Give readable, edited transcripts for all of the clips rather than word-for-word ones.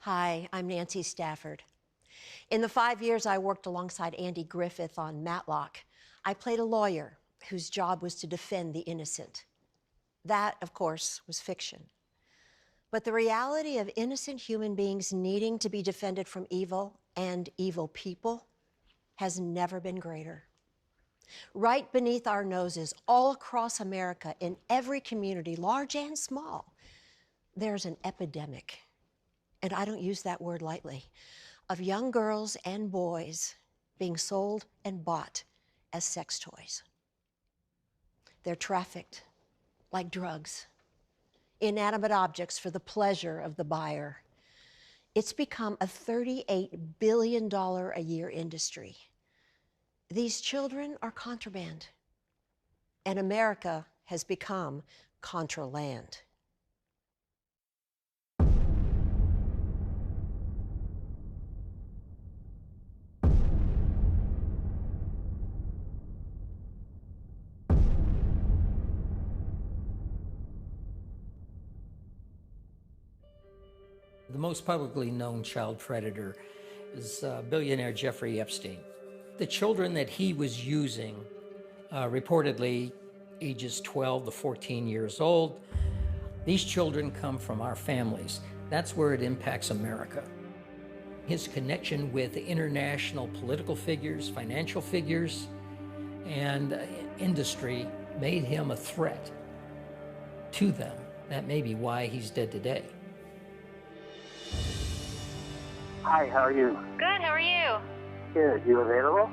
Hi, I'm Nancy Stafford. In the 5 years I worked alongside Andy Griffith on Matlock, I played a lawyer whose job was to defend the innocent. That, of course, was fiction. But the reality of innocent human beings needing to be defended from evil and evil people has never been greater. Right beneath our noses, all across America, in every community, large and small, there's an epidemic, and I don't use that word lightly, of young girls and boys being sold and bought as sex toys. They're trafficked like drugs, inanimate objects for the pleasure of the buyer. It's become a $38 billion a year industry. These children are contraband, and America has become ContraLand. The most publicly known child predator is billionaire Jeffrey Epstein. The children that he was using, reportedly ages 12 to 14 years old, these children come from our families. That's where it impacts America. His connection with international political figures, financial figures, and industry made him a threat to them. That may be why he's dead today. Hi, how are you? Good, how are you? Good. You available?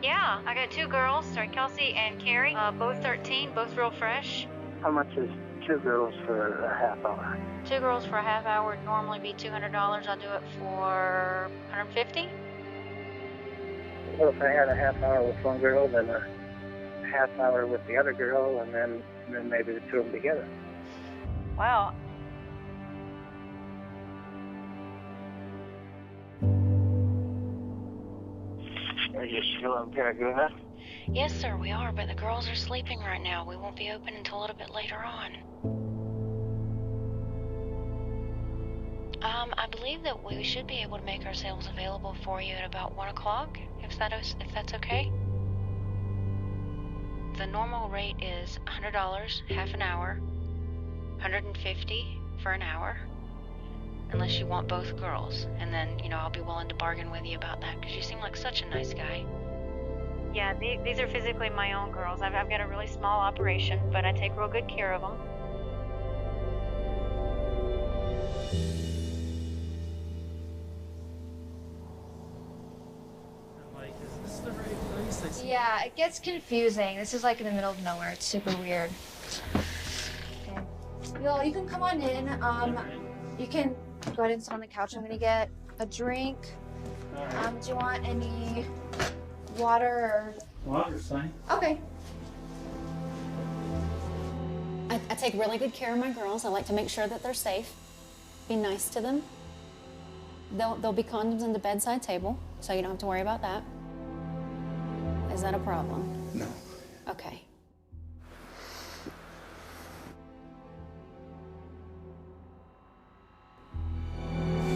Yeah, I got two girls, Kelsey and Carrie, both 13, both real fresh. How much is 2 girls for a half hour? 2 girls for a half hour would normally be $200. I'll do it for $150. Well, if I had a half hour with one girl, then a half hour with the other girl, and then maybe the two of them together. Wow. Are you still in Paragoona? Yes, sir, we are, but the girls are sleeping right now. We won't be open until a little bit later on. I believe that we should be able to make ourselves available for you at about 1 o'clock, if that's okay. The normal rate is $100, half an hour, $150 for an hour, unless you want both girls. And then, I'll be willing to bargain with you about that, because you seem like such a nice guy. Yeah, these are physically my own girls. I've got a really small operation, but I take real good care of them. Is this the right place? Yeah, it gets confusing. This is like in the middle of nowhere. It's super weird. Okay. Yo, you can come on in. You can go ahead and sit on the couch. I'm gonna get a drink. Do you want any water or? Water's fine. Okay. I take really good care of my girls. I like to make sure that they're safe. Be nice to them. There'll be condoms on the bedside table, so you don't have to worry about that. Is that a problem? No. Okay.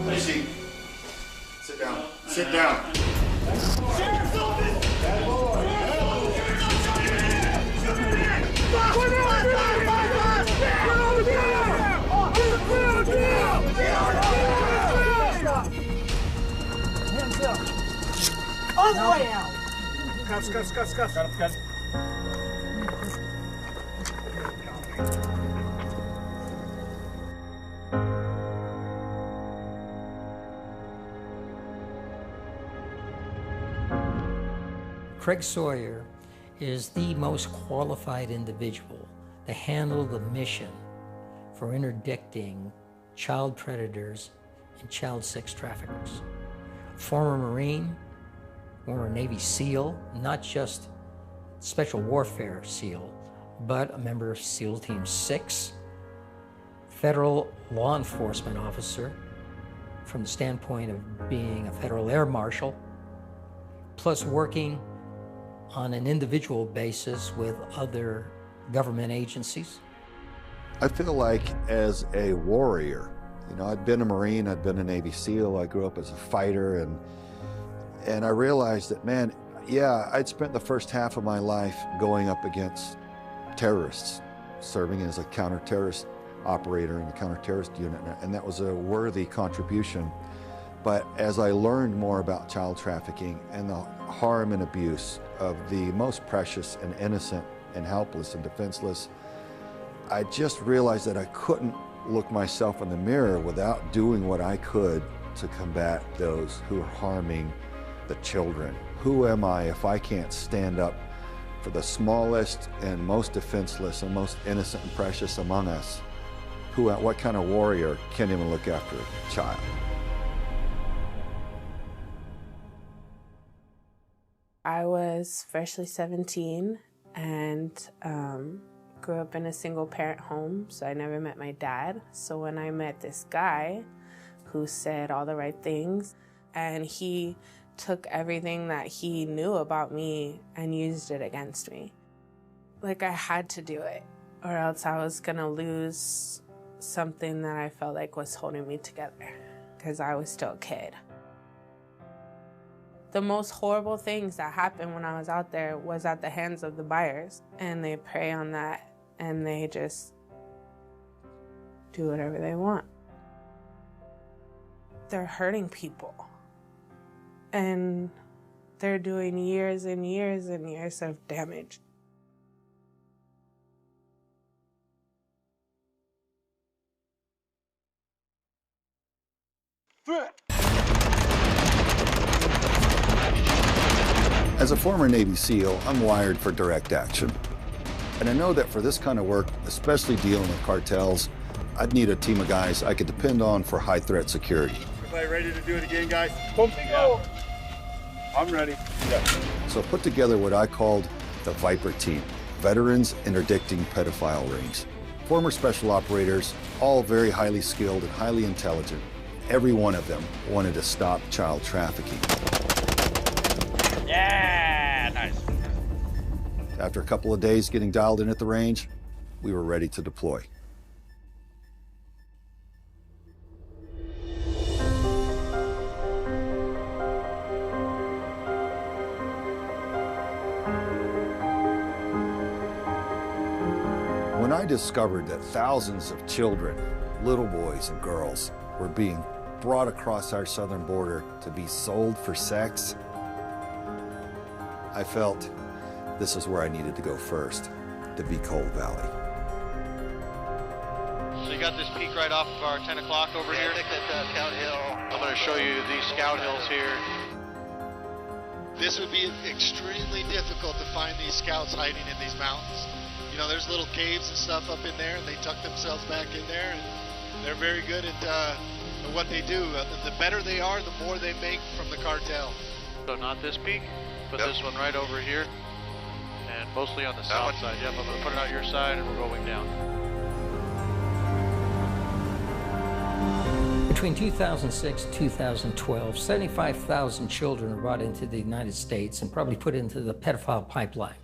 Lacey, sit down. Sit down. Sheriff's office! Bad boy. All the way out! Cuffs. Got him, cuffs. Craig Sawyer is the most qualified individual to handle the mission for interdicting child predators and child sex traffickers. Former Marine, former Navy SEAL, not just Special Warfare SEAL, but a member of SEAL Team 6, federal law enforcement officer from the standpoint of being a federal air marshal, plus working on an individual basis with other government agencies. I feel like as a warrior, You know, I'd been a Marine, I'd been a Navy SEAL, I grew up as a fighter, and I realized that, man, yeah, I'd spent the first half of my life going up against terrorists, serving as a counter-terrorist operator in the counter-terrorist unit, and that was a worthy contribution. But as I learned more about child trafficking and the harm and abuse of the most precious and innocent and helpless and defenseless, I just realized that I couldn't look myself in the mirror without doing what I could to combat those who are harming the children. Who am I if I can't stand up for the smallest and most defenseless and most innocent and precious among us? What kind of warrior can't even look after a child? I was freshly 17 and grew up in a single parent home, so I never met my dad. So when I met this guy who said all the right things, and he took everything that he knew about me and used it against me. Like I had to do it, or else I was gonna lose something that I felt like was holding me together, because I was still a kid. The most horrible things that happened when I was out there was at the hands of the buyers, and they prey on that and they just do whatever they want. They're hurting people, and they're doing years and years and years of damage. As a former Navy SEAL, I'm wired for direct action. And I know that for this kind of work, especially dealing with cartels, I'd need a team of guys I could depend on for high threat security. Everybody ready to do it again, guys? Yeah. I'm ready. Yeah. So I put together what I called the Viper Team, Veterans Interdicting Pedophile Rings. Former special operators, all very highly skilled and highly intelligent. Every one of them wanted to stop child trafficking. Yeah, nice. After a couple of days getting dialed in at the range, we were ready to deploy. When I discovered that thousands of children, little boys and girls, were being brought across our southern border to be sold for sex, I felt this is where I needed to go first, to be Cold Valley. So you got this peak right off of our 10 o'clock over here? I think that's Scout Hill. I'm going to show you these Scout Hills here. This would be extremely difficult to find these scouts hiding in these mountains. You know, there's little caves and stuff up in there, and they tuck themselves back in there, and they're very good at what they do. The better they are, the more they make from the cartel. So not this peak, but this one right over here, and mostly on the south side. Yep, I'm going to put it out your side, and we're going down. Between 2006 and 2012, 75,000 children were brought into the United States and probably put into the pedophile pipeline.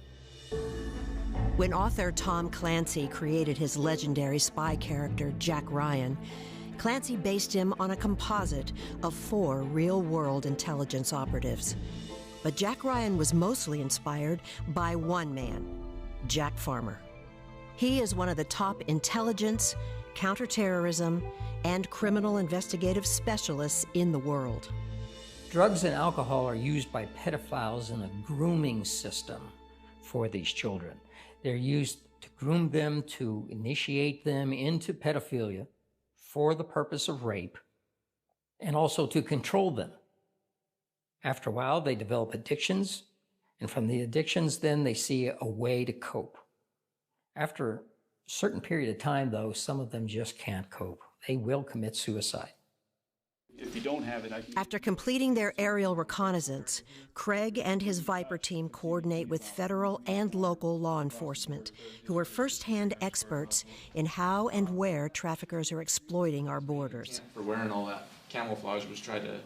When author Tom Clancy created his legendary spy character, Jack Ryan, Clancy based him on a composite of 4 real-world intelligence operatives. But Jack Ryan was mostly inspired by one man, Jack Farmer. He is one of the top intelligence, counterterrorism, and criminal investigative specialists in the world. Drugs and alcohol are used by pedophiles in a grooming system for these children. They're used to groom them, to initiate them into pedophilia for the purpose of rape, and also to control them. After a while, they develop addictions, and from the addictions, then they see a way to cope. After a certain period of time, though, some of them just can't cope. They will commit suicide. If you don't have it, After completing their aerial reconnaissance, Craig and his Viper team coordinate with federal and local law enforcement, who are first-hand experts in how and where traffickers are exploiting our borders. For wearing all that camouflage was try to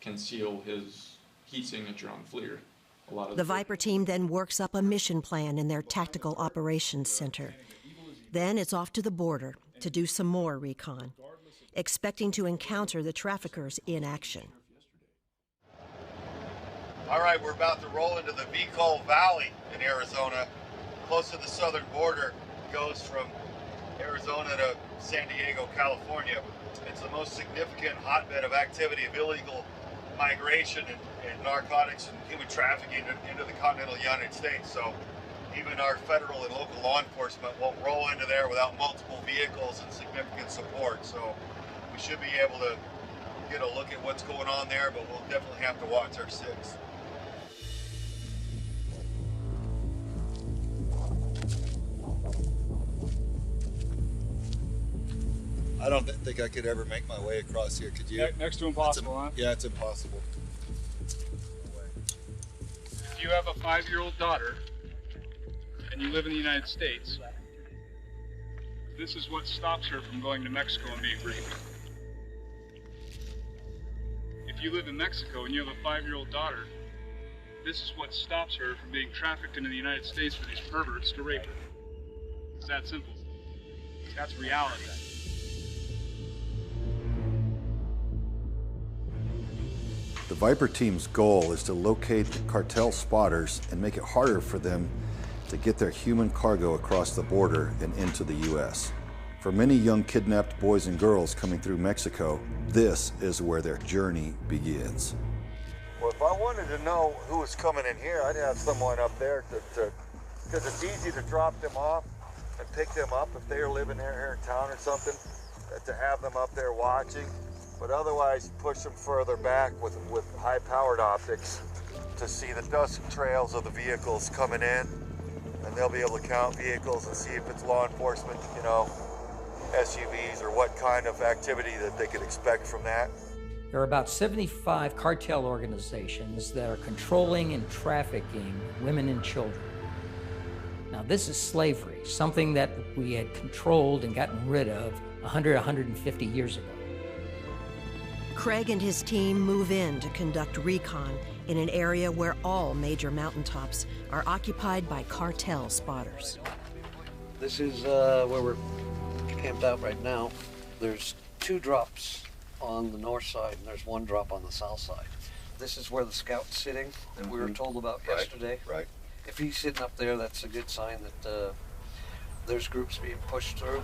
conceal his heat signature on FLIR. The Viper team then works up a mission plan in their Tactical Operations Center. Then it's off to the border to do some more recon. expecting to encounter the traffickers in action. All right, we're about to roll into the Vico Valley in Arizona, close to the southern border. It goes from Arizona to San Diego, California. It's the most significant hotbed of activity of illegal migration and narcotics and human trafficking into the continental United States. So even our federal and local law enforcement won't roll into there without multiple vehicles and significant support. So we should be able to get a look at what's going on there, but we'll definitely have to watch our six. I don't think I could ever make my way across here. Could you? Next to impossible, huh? Yeah, it's impossible. If you have a 5-year-old daughter and you live in the United States, this is what stops her from going to Mexico and being raped. If you live in Mexico and you have a 5-year-old daughter, this is what stops her from being trafficked into the United States for these perverts to rape her. It's that simple. That's reality. The Viper team's goal is to locate the cartel spotters and make it harder for them to get their human cargo across the border and into the U.S. For many young kidnapped boys and girls coming through Mexico, this is where their journey begins. Well, if I wanted to know who was coming in here, I'd have someone up there because it's easy to drop them off and pick them up if they're living here in town or something, to have them up there watching. But otherwise, push them further back with high-powered optics to see the dust trails of the vehicles coming in, and they'll be able to count vehicles and see if it's law enforcement, you know, SUVs, or what kind of activity that they could expect from that. There are about 75 cartel organizations that are controlling and trafficking women and children. Now, this is slavery, something that we had controlled and gotten rid of 150 years ago. Craig and his team move in to conduct recon in an area where all major mountaintops are occupied by cartel spotters. This is where we're camped out right now. There's 2 drops on the north side, and there's 1 drop on the south side. This is where the scout's sitting that we were told about yesterday. Right. If he's sitting up there, that's a good sign that there's groups being pushed through.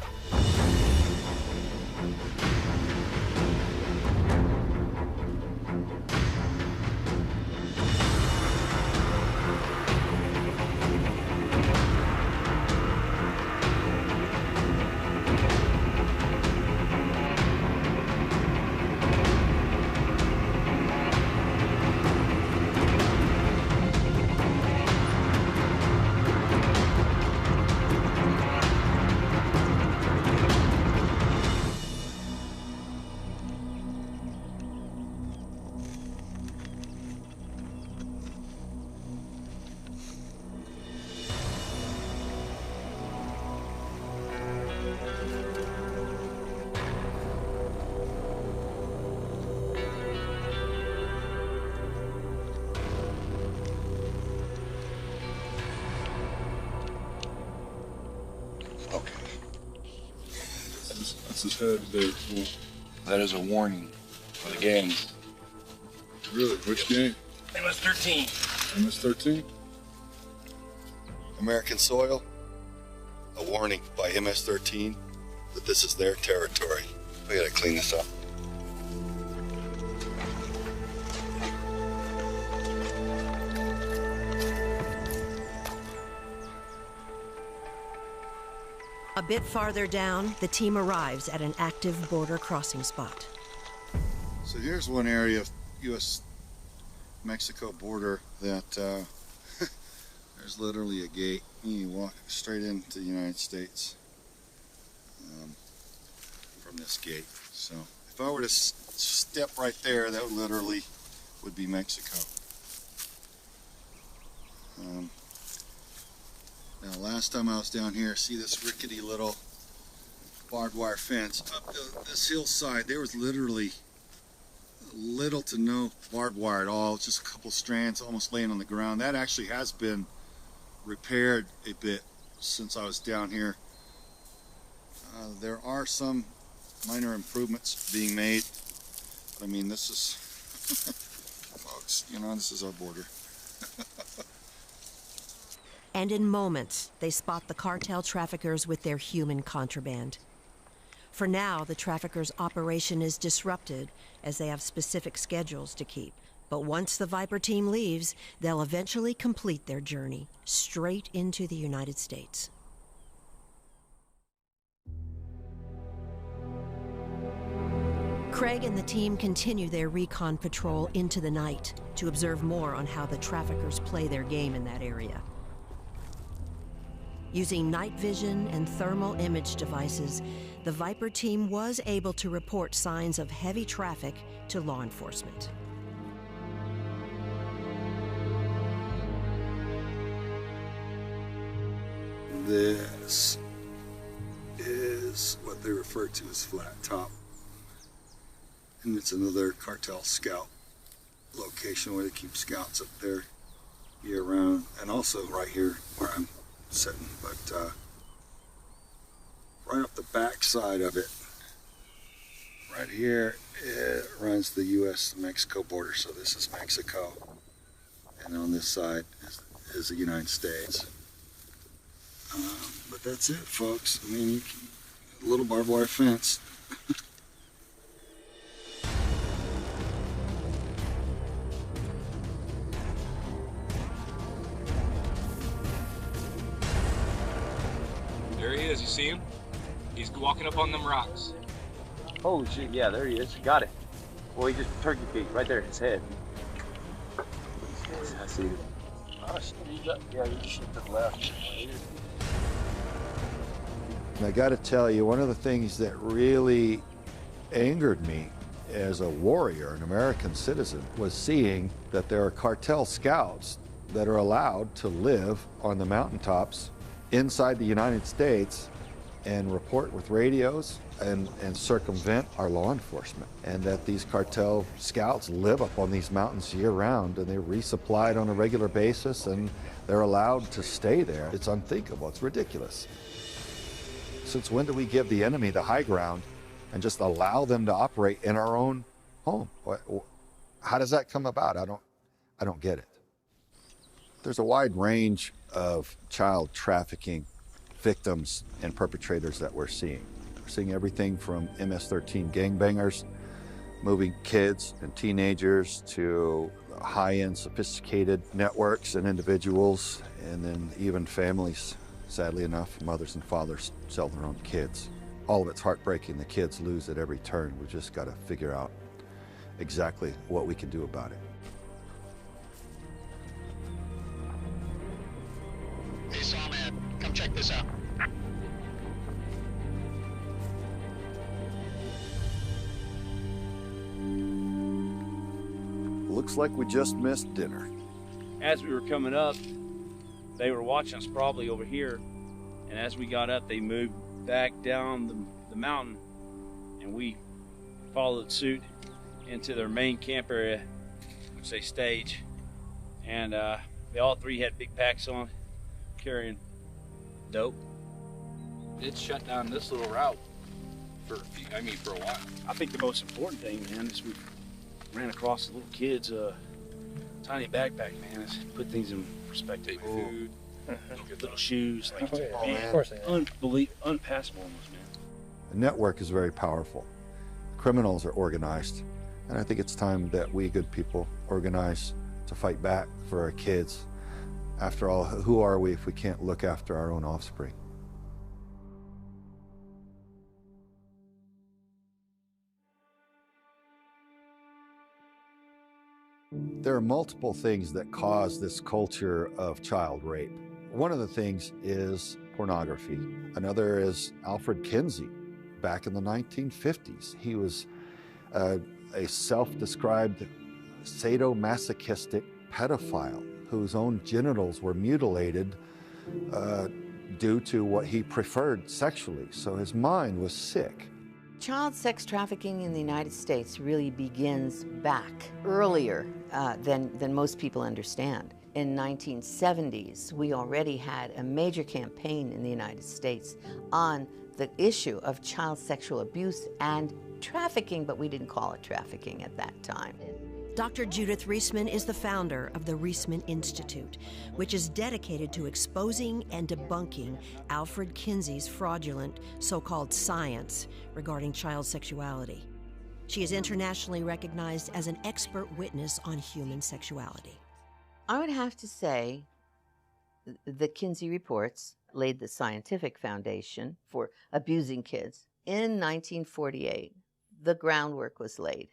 That is a warning for the gangs. Really? Which gang? MS-13. MS-13? American soil? A warning by MS-13 that this is their territory. We gotta clean this up. A bit farther down, the team arrives at an active border crossing spot. So here's one area of U.S.-Mexico border that there's literally a gate. You walk straight into the United States from this gate. So if I were to step right there, that literally would be Mexico. Now, last time I was down here, see this rickety little barbed wire fence up this hillside. There was literally little to no barbed wire at all, just a couple strands almost laying on the ground. That actually has been repaired a bit since I was down here. There are some minor improvements being made. I mean, this is, folks, you know, this is our border. And in moments, they spot the cartel traffickers with their human contraband. For now, the traffickers' operation is disrupted as they have specific schedules to keep. But once the Viper team leaves, they'll eventually complete their journey straight into the United States. Craig and the team continue their recon patrol into the night to observe more on how the traffickers play their game in that area. Using night vision and thermal image devices, the Viper team was able to report signs of heavy traffic to law enforcement. This is what they refer to as flat top. And it's another cartel scout location where they keep scouts up there year round. And also right here where I'm sitting, but right up the back side of it, right here, it runs the U.S.-Mexico border. So this is Mexico, and on this side is the United States. But that's it, folks. I mean, a little barbed wire fence. There he is, you see him? He's walking up on them rocks. Holy shit, yeah, there he is. Got it. Well, he just turkey peeked right there, his head. I see it. Oh, yeah, you just to the left. And I got to tell you, one of the things that really angered me as a warrior, an American citizen, was seeing that there are cartel scouts that are allowed to live on the mountaintops inside the United States and report with radios and circumvent our law enforcement. And that these cartel scouts live up on these mountains year-round, and they're resupplied on a regular basis, and they're allowed to stay there. It's unthinkable. It's ridiculous. Since when do we give the enemy the high ground and just allow them to operate in our own home? How does that come about? I don't get it. There's a wide range of child trafficking victims and perpetrators that we're seeing. We're seeing everything from MS-13 gangbangers, moving kids and teenagers, to high-end sophisticated networks and individuals, and then even families. Sadly enough, mothers and fathers sell their own kids. All of it's heartbreaking. The kids lose at every turn. We've just got to figure out exactly what we can do about it. Hey, Sawman, come check this out. Looks like we just missed dinner. As we were coming up, they were watching us probably over here, and as we got up, they moved back down the mountain, and we followed suit into their main camp area, which they stage. And they all three had big packs on, carrying dope. It shut down this little route for a while. I think the most important thing, man, is we ran across the little kids' tiny backpack, man. Let's put things in perspective. Food, little shoes, like, unpassable almost, man. The network is very powerful. Criminals are organized, and I think it's time that we good people organize to fight back for our kids. After all, who are we if we can't look after our own offspring? There are multiple things that cause this culture of child rape. One of the things is pornography. Another is Alfred Kinsey. Back in the 1950s, he was a self-described sadomasochistic pedophile whose own genitals were mutilated due to what he preferred sexually. So his mind was sick. Child sex trafficking in the United States really begins back earlier than most people understand. In 1970s, we already had a major campaign in the United States on the issue of child sexual abuse and trafficking, but we didn't call it trafficking at that time. Dr. Judith Reisman is the founder of the Reisman Institute, which is dedicated to exposing and debunking Alfred Kinsey's fraudulent so-called science regarding child sexuality. She is internationally recognized as an expert witness on human sexuality. I would have to say the Kinsey reports laid the scientific foundation for abusing kids. In 1948, the groundwork was laid.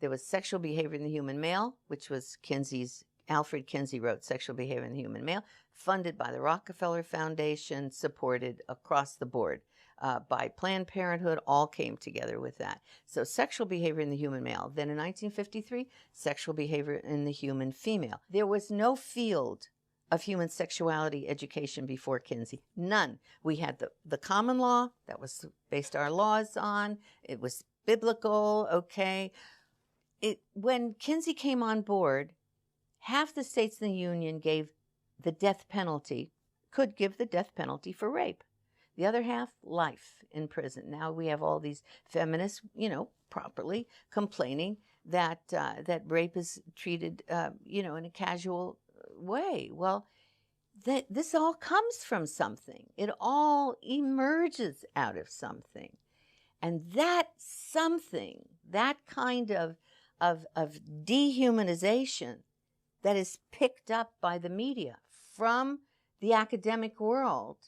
There was Sexual Behavior in the Human Male, which was Alfred Kinsey wrote Sexual Behavior in the Human Male, funded by the Rockefeller Foundation, supported across the board by Planned Parenthood, all came together with that. So Sexual Behavior in the Human Male. Then in 1953, Sexual Behavior in the Human Female. There was no field of human sexuality education before Kinsey. None. We had the common law, that was based our laws on. It was biblical, okay. When Kinsey came on board, half the states in the Union gave the death penalty, could give the death penalty for rape. The other half, life in prison. Now we have all these feminists, properly complaining that rape is treated, in a casual way. Well, this all comes from something. It all emerges out of something. And that something, that kind of dehumanization that is picked up by the media from the academic world,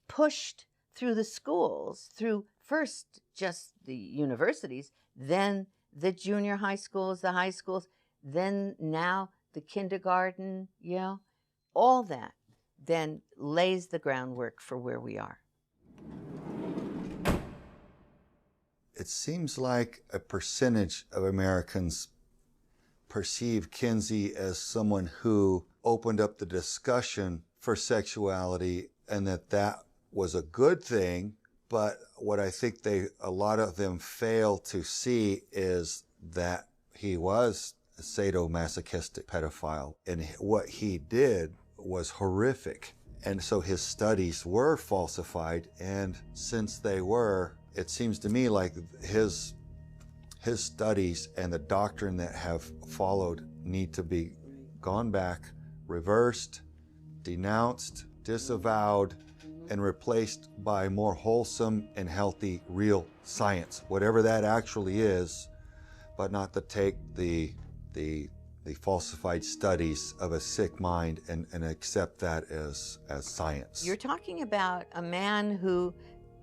pushed through the schools, through first just the universities, then the junior high schools, the high schools, then now the kindergarten, all that then lays the groundwork for where we are. It seems like a percentage of Americans perceive Kinsey as someone who opened up the discussion for sexuality and that was a good thing. But what I think a lot of them fail to see is that he was a sadomasochistic pedophile, and what he did was horrific. And so his studies were falsified, and since they were, it seems to me like his studies and the doctrine that have followed need to be gone back, reversed, denounced, disavowed, and replaced by more wholesome and healthy real science, whatever that actually is, but not to take the falsified studies of a sick mind and accept that as science. You're talking about a man who,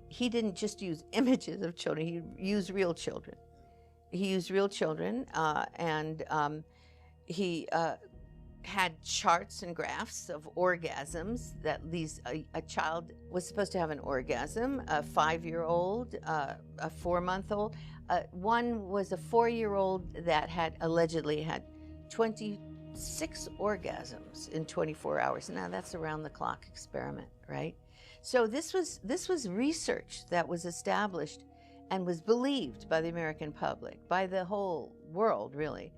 he didn't just use images of children, he used real children. He used real children, and he had charts and graphs of orgasms that a child was supposed to have an orgasm, a 5-year-old, a 4-month-old. One was a 4-year-old that had allegedly had 26 orgasms in 24 hours. Now that's around the clock experiment, right? So this was research that was established and was believed by the American public, by the whole world, really.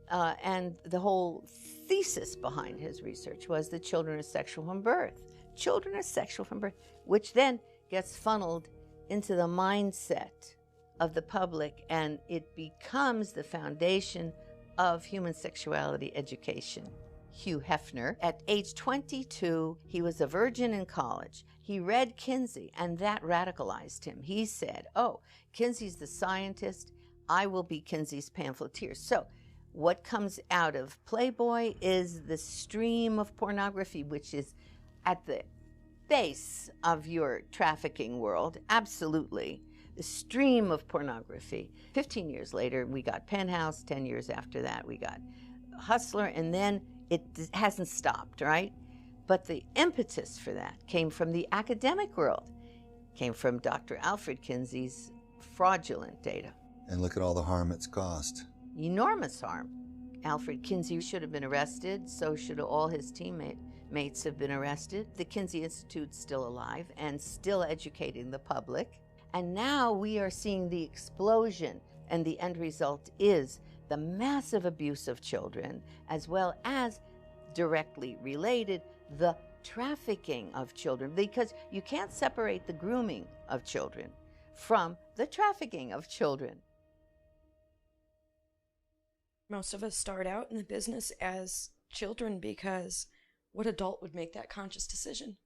And the whole thesis behind his research was that children are sexual from birth. Children are sexual from birth, which then gets funneled into the mindset of the public, and it becomes the foundation of human sexuality education. Hugh Hefner, at age 22, he was a virgin in college. He read Kinsey, and that radicalized him. He said, oh, Kinsey's the scientist. I will be Kinsey's pamphleteer. So what comes out of Playboy is the stream of pornography, which is at the base of your trafficking world, absolutely. The stream of pornography. 15 years later, we got Penthouse. 10 years after that, we got Hustler, and then it hasn't stopped, right? But the impetus for that came from the academic world, came from Dr. Alfred Kinsey's fraudulent data. And look at all the harm it's caused. Enormous harm. Alfred Kinsey should have been arrested, so should all his teammates have been arrested. The Kinsey Institute's still alive and still educating the public. And now we are seeing the explosion, and the end result is the massive abuse of children, as well as directly related, the trafficking of children, because you can't separate the grooming of children from the trafficking of children. Most of us start out in the business as children because what adult would make that conscious decision?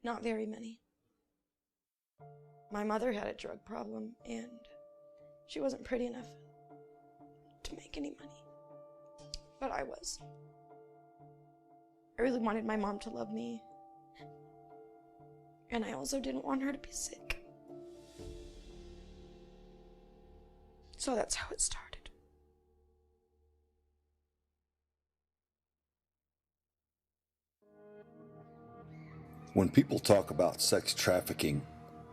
Not very many. My mother had a drug problem and she wasn't pretty enough to make any money, but I was. I really wanted my mom to love me, and I also didn't want her to be sick. So that's how it started. When people talk about sex trafficking,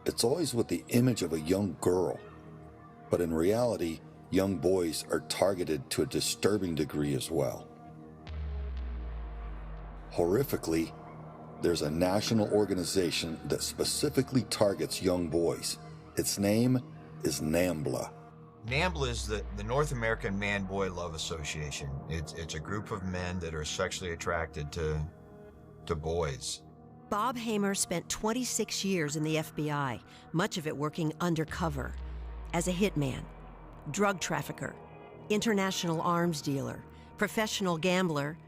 it's always with the image of a young girl. But in reality, young boys are targeted to a disturbing degree as well. Horrifically, there's a national organization that specifically targets young boys. Its name is NAMBLA. NAMBLA is the North American Man-Boy Love Association. It's a group of men that are sexually attracted to boys. Bob Hamer spent 26 years in the FBI, much of it working undercover, as a hitman, drug trafficker, international arms dealer, professional gambler,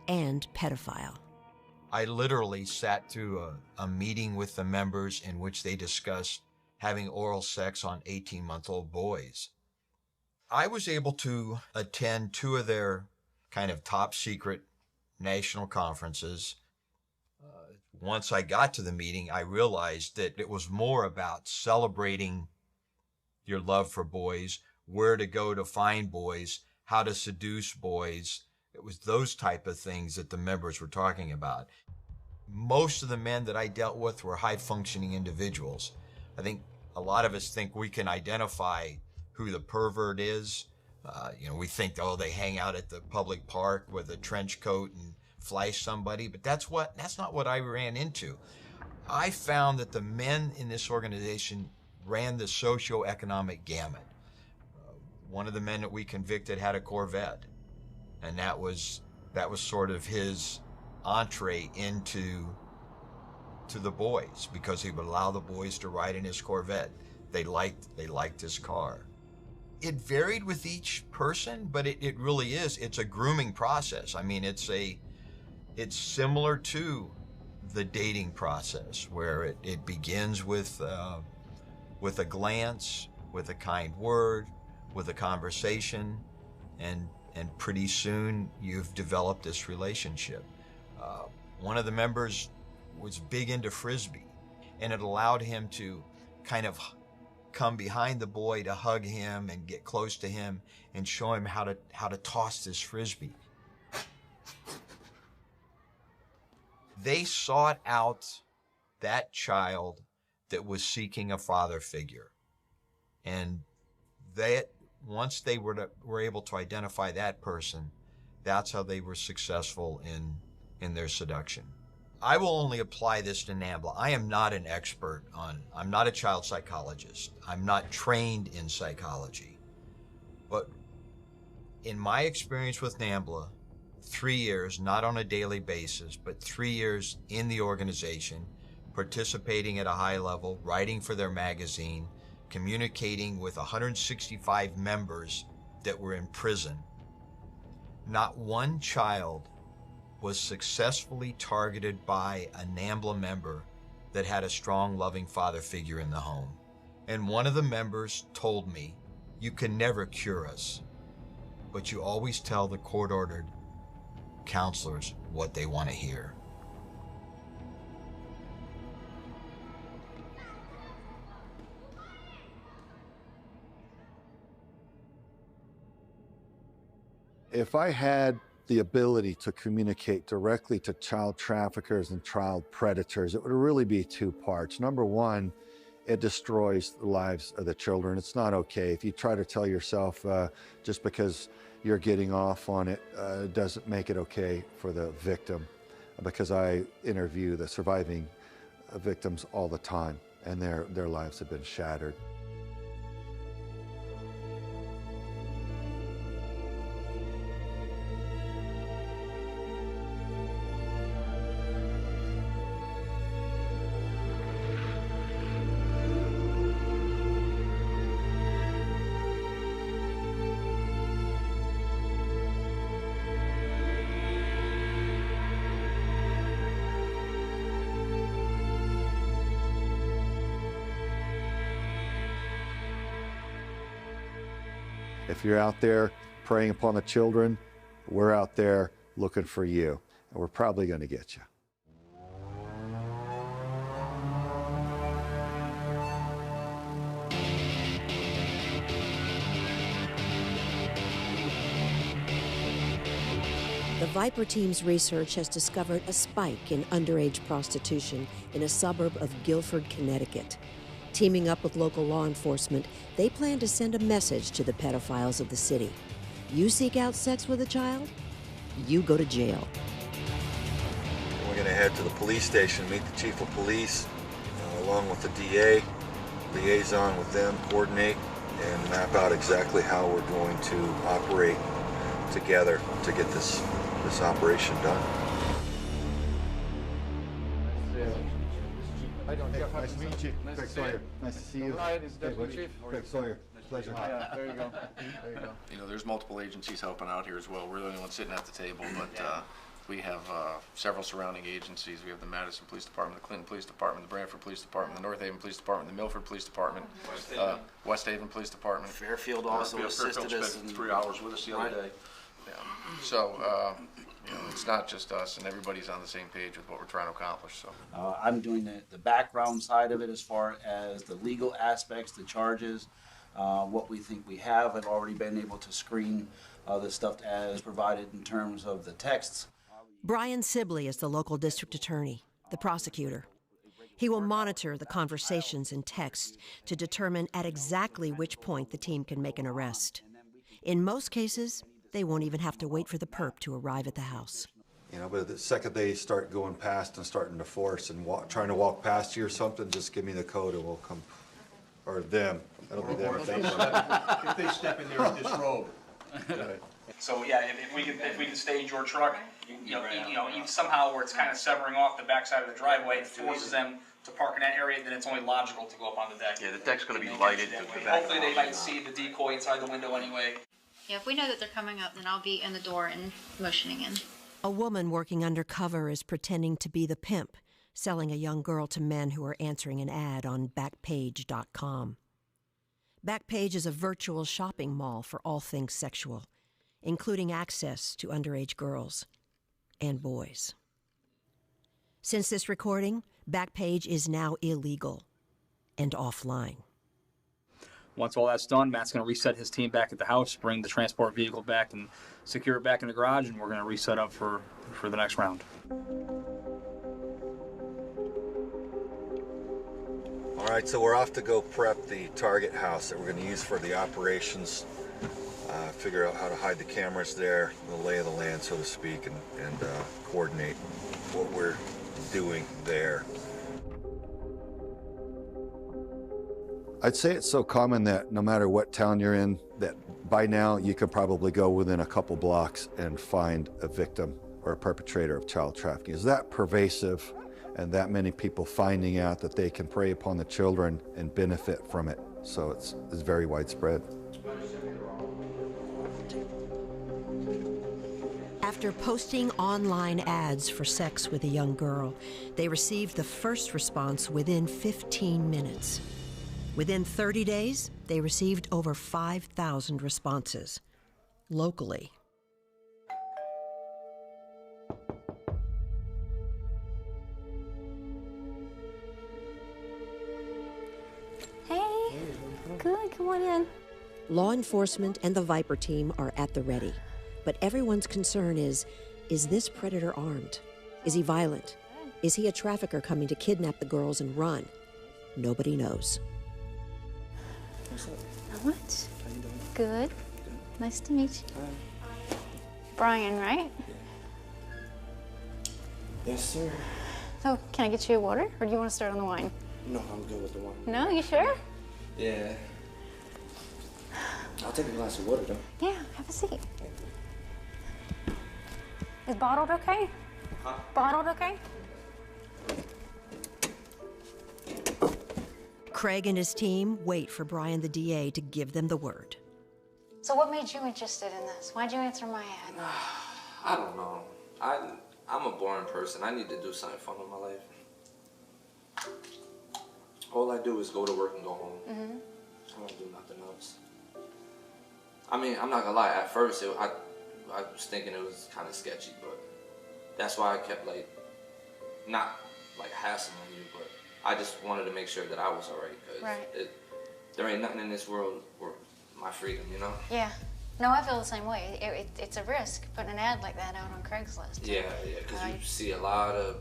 and pedophile. I literally sat through a meeting with the members in which they discussed having oral sex on 18-month-old boys. I was able to attend 2 of their kind of top secret national conferences. Once I got to the meeting, I realized that it was more about celebrating your love for boys, where to go to find boys, how to seduce boys. It was those type of things that the members were talking about. Most of the men that I dealt with were high-functioning individuals. I think a lot of us think we can identify who the pervert is. We think, oh, they hang out at the public park with a trench coat and flash somebody, but that's not what I ran into. I found that the men in this organization ran the socioeconomic gamut. One of the men that we convicted had a Corvette, and that was sort of his entree into the boys, because he would allow the boys to ride in his Corvette. They liked his car. It varied with each person, but it really is. It's a grooming process. I mean, it's similar to the dating process, where it begins with a glance, with a kind word, with a conversation, and pretty soon you've developed this relationship. One of the members was big into Frisbee, and it allowed him to kind of come behind the boy to hug him and get close to him and show him how to toss this Frisbee. They sought out that child that was seeking a father figure. And once they were able to identify that person, that's how they were successful in their seduction. I will only apply this to NAMBLA. I am not an expert I'm not a child psychologist. I'm not trained in psychology. But in my experience with NAMBLA, 3 years, not on a daily basis, but 3 years in the organization, participating at a high level, writing for their magazine, communicating with 165 members that were in prison. Not one child was successfully targeted by a NAMBLA member that had a strong, loving father figure in the home. And one of the members told me, "You can never cure us, but you always tell the court-ordered counselors what they want to hear." If I had the ability to communicate directly to child traffickers and child predators, it would really be 2 parts. Number one, it destroys the lives of the children. It's not okay. If you try to tell yourself just because you're getting off on it doesn't make it okay for the victim, because I interview the surviving victims all the time, and their lives have been shattered. If you're out there preying upon the children, we're out there looking for you, and we're probably going to get you. The Viper team's research has discovered a spike in underage prostitution in a suburb of Guilford, Connecticut. Teaming up with local law enforcement, they plan to send a message to the pedophiles of the city. You seek out sex with a child, you go to jail. We're going to head to the police station, meet the chief of police, along with the DA, liaison with them, coordinate, and map out exactly how we're going to operate together to get this operation done. Nice to meet you. Craig Sawyer. Nice to see you. Craig Sawyer. Pleasure. Yeah, there you go. There you go. You know, there's multiple agencies helping out here as well. We're the only ones sitting at the table, but we have several surrounding agencies. We have the Madison Police Department, the Clinton Police Department, the Brantford Police Department, the North Haven Police Department, the Milford Police Department, West Haven Police Department. Fairfield also assisted us. Spent 3 hours with us the other day. Yeah. So, you know, it's not just us, and everybody's on the same page with what we're trying to accomplish. So I'm doing the background side of it as far as the legal aspects, the charges, what we think we have. I've already been able to screen the stuff as provided in terms of the texts. Brian Sibley is the local district attorney, the prosecutor. He will monitor the conversations and texts to determine at exactly which point the team can make an arrest. In most cases, they won't even have to wait for the perp to arrive at the house. You know, but the second they start going past and starting to force and trying to walk past you or something, just give me the code and we'll come, or them. That'll be them. If they step in there and disrobe. So yeah, if we can stage your truck, even somehow where it's kind of severing off the backside of the driveway, it forces them to park in that area, then it's only logical to go up on the deck. Yeah, the deck's going to be lighted. Hopefully they might see the decoy inside the window anyway. Yeah, if we know that they're coming up, then I'll be in the door and motioning in. A woman working undercover is pretending to be the pimp, selling a young girl to men who are answering an ad on Backpage.com. Backpage is a virtual shopping mall for all things sexual, including access to underage girls and boys. Since this recording, Backpage is now illegal and offline. Once all that's done, Matt's going to reset his team back at the house, bring the transport vehicle back and secure it back in the garage, and we're going to reset up for the next round. All right, so we're off to go prep the target house that we're going to use for the operations, figure out how to hide the cameras there, the lay of the land, so to speak, and coordinate what we're doing there. I'd say it's so common that no matter what town you're in, that by now you can probably go within a couple blocks and find a victim or a perpetrator of child trafficking. Is that pervasive, and that many people finding out that they can prey upon the children and benefit from it? So it's very widespread. After posting online ads for sex with a young girl, they received the first response within 15 minutes. Within 30 days, they received over 5,000 responses, locally. Hey, good, come on in. Law enforcement and the Viper team are at the ready, but everyone's concern is this predator armed? Is he violent? Is he a trafficker coming to kidnap the girls and run? Nobody knows. Not much. How you doing? Good. Nice to meet you. Hi. Brian, right? Yes, sir. So, can I get you a water, or do you want to start on the wine? No, I'm good with the wine. No, you sure? Yeah. I'll take a glass of water, though. Yeah, have a seat. Is bottled okay? Huh? Bottled okay? Craig and his team wait for Brian the DA to give them the word. So what made you interested in this? Why'd you answer my ad? I don't know. I'm a boring person. I need to do something fun in my life. All I do is go to work and go home. I don't do nothing else. I mean, I'm not gonna lie, at first I was thinking it was kind of sketchy, but that's why I kept like, not like hassling you, but I just wanted to make sure that I was all right, because there ain't nothing in this world worth my freedom, you know? Yeah. No, I feel the same way. It's a risk putting an ad like that out on Craigslist. Yeah, because you see a lot of,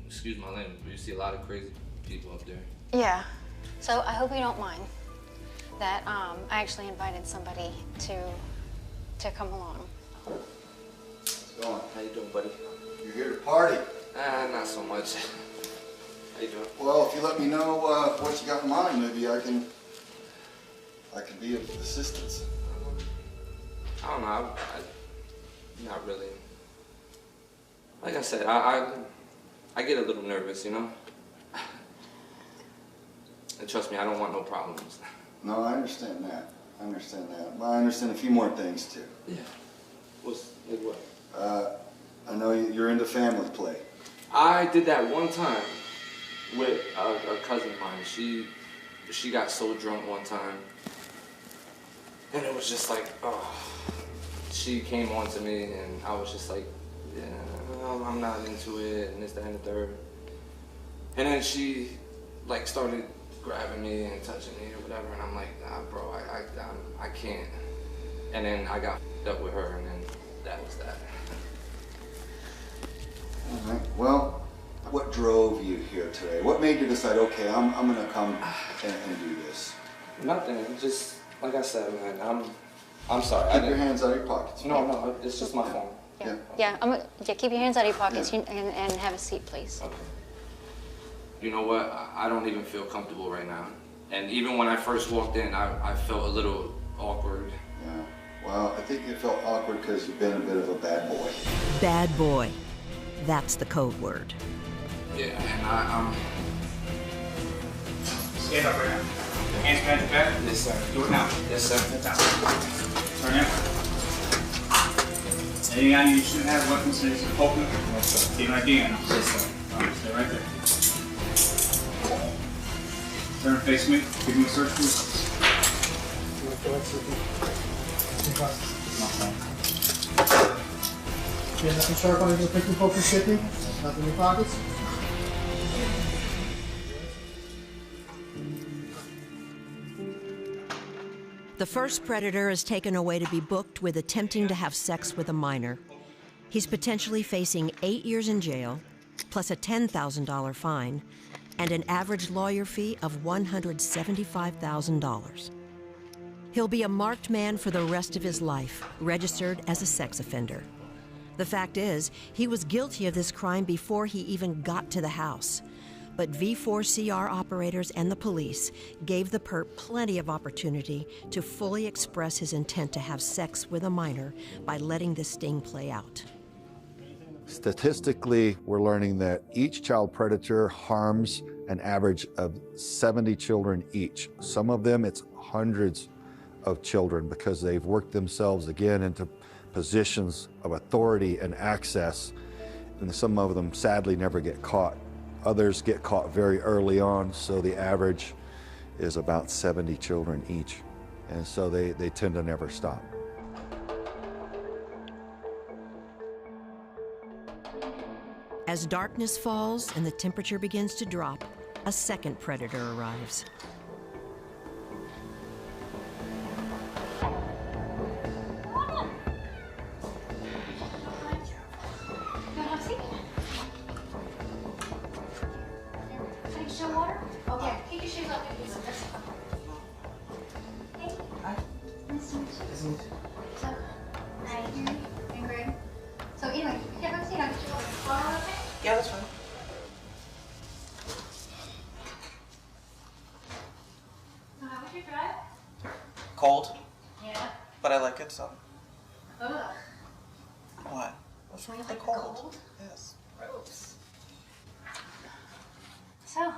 excuse my language, but you see a lot of crazy people up there. Yeah. So I hope you don't mind that I actually invited somebody to come along. How's it going? How you doing, buddy? You're here to party. Not so much. How you doing? Well, if you let me know what you got in mind, maybe I can be of assistance. I don't know. I not really. Like I said, I get a little nervous, you know. And trust me, I don't want no problems. No, I understand that. I understand that. Well, I understand a few more things too. Yeah. What's like what? I know you're into family play. I did that one time with a cousin of mine. She got so drunk one time, and it was just like, oh. She came on to me, and I was just like, yeah, I'm not into it, and this, that, and the third. And then she like started grabbing me and touching me or whatever, and I'm like, nah, bro, I can't. And then I got up with her, and then that was that. All right. Well, what drove you here today? What made you decide, okay, I'm gonna come and do this? Nothing. Just like I said, man. I'm sorry. Keep your hands out of your pockets. No, it's just my phone. Yeah. Keep your hands out of your pockets and have a seat, please. Okay. You know what? I don't even feel comfortable right now. And even when I first walked in, I felt a little awkward. Yeah. Well, I think you felt awkward because you've been a bit of a bad boy. Bad boy. That's the code word. Yeah, and I'm... Stand up right now. Hands behind your back. Yes, sir. Do it now. Yes, sir. Sit down. Turn in. Anything on you shouldn't have, weapons, things are open. Yes, sir. Keep an idea on them. Yes, sir. All right, stay right there. Turn and face me. Give me a search, please. Nothing sharp on your picking book for shipping? Nothing in your pockets? The first predator is taken away to be booked with attempting to have sex with a minor. He's potentially facing 8 years in jail, plus a $10,000 fine, and an average lawyer fee of $175,000. He'll be a marked man for the rest of his life, registered as a sex offender. The fact is, he was guilty of this crime before he even got to the house. But V4CR operators and the police gave the perp plenty of opportunity to fully express his intent to have sex with a minor by letting this sting play out. Statistically, we're learning that each child predator harms an average of 70 children each. Some of them, it's hundreds of children because they've worked themselves again into positions of authority and access, and some of them sadly never get caught. Others get caught very early on, so the average is about 70 children each, and so they tend to never stop. As darkness falls and the temperature begins to drop, a second predator arrives. Yeah, that's fine. So how was your drive? Cold, Yeah. but I like it, so. Ugh. What? What's wrong with the Like cold? cold? Yes. Gross. So,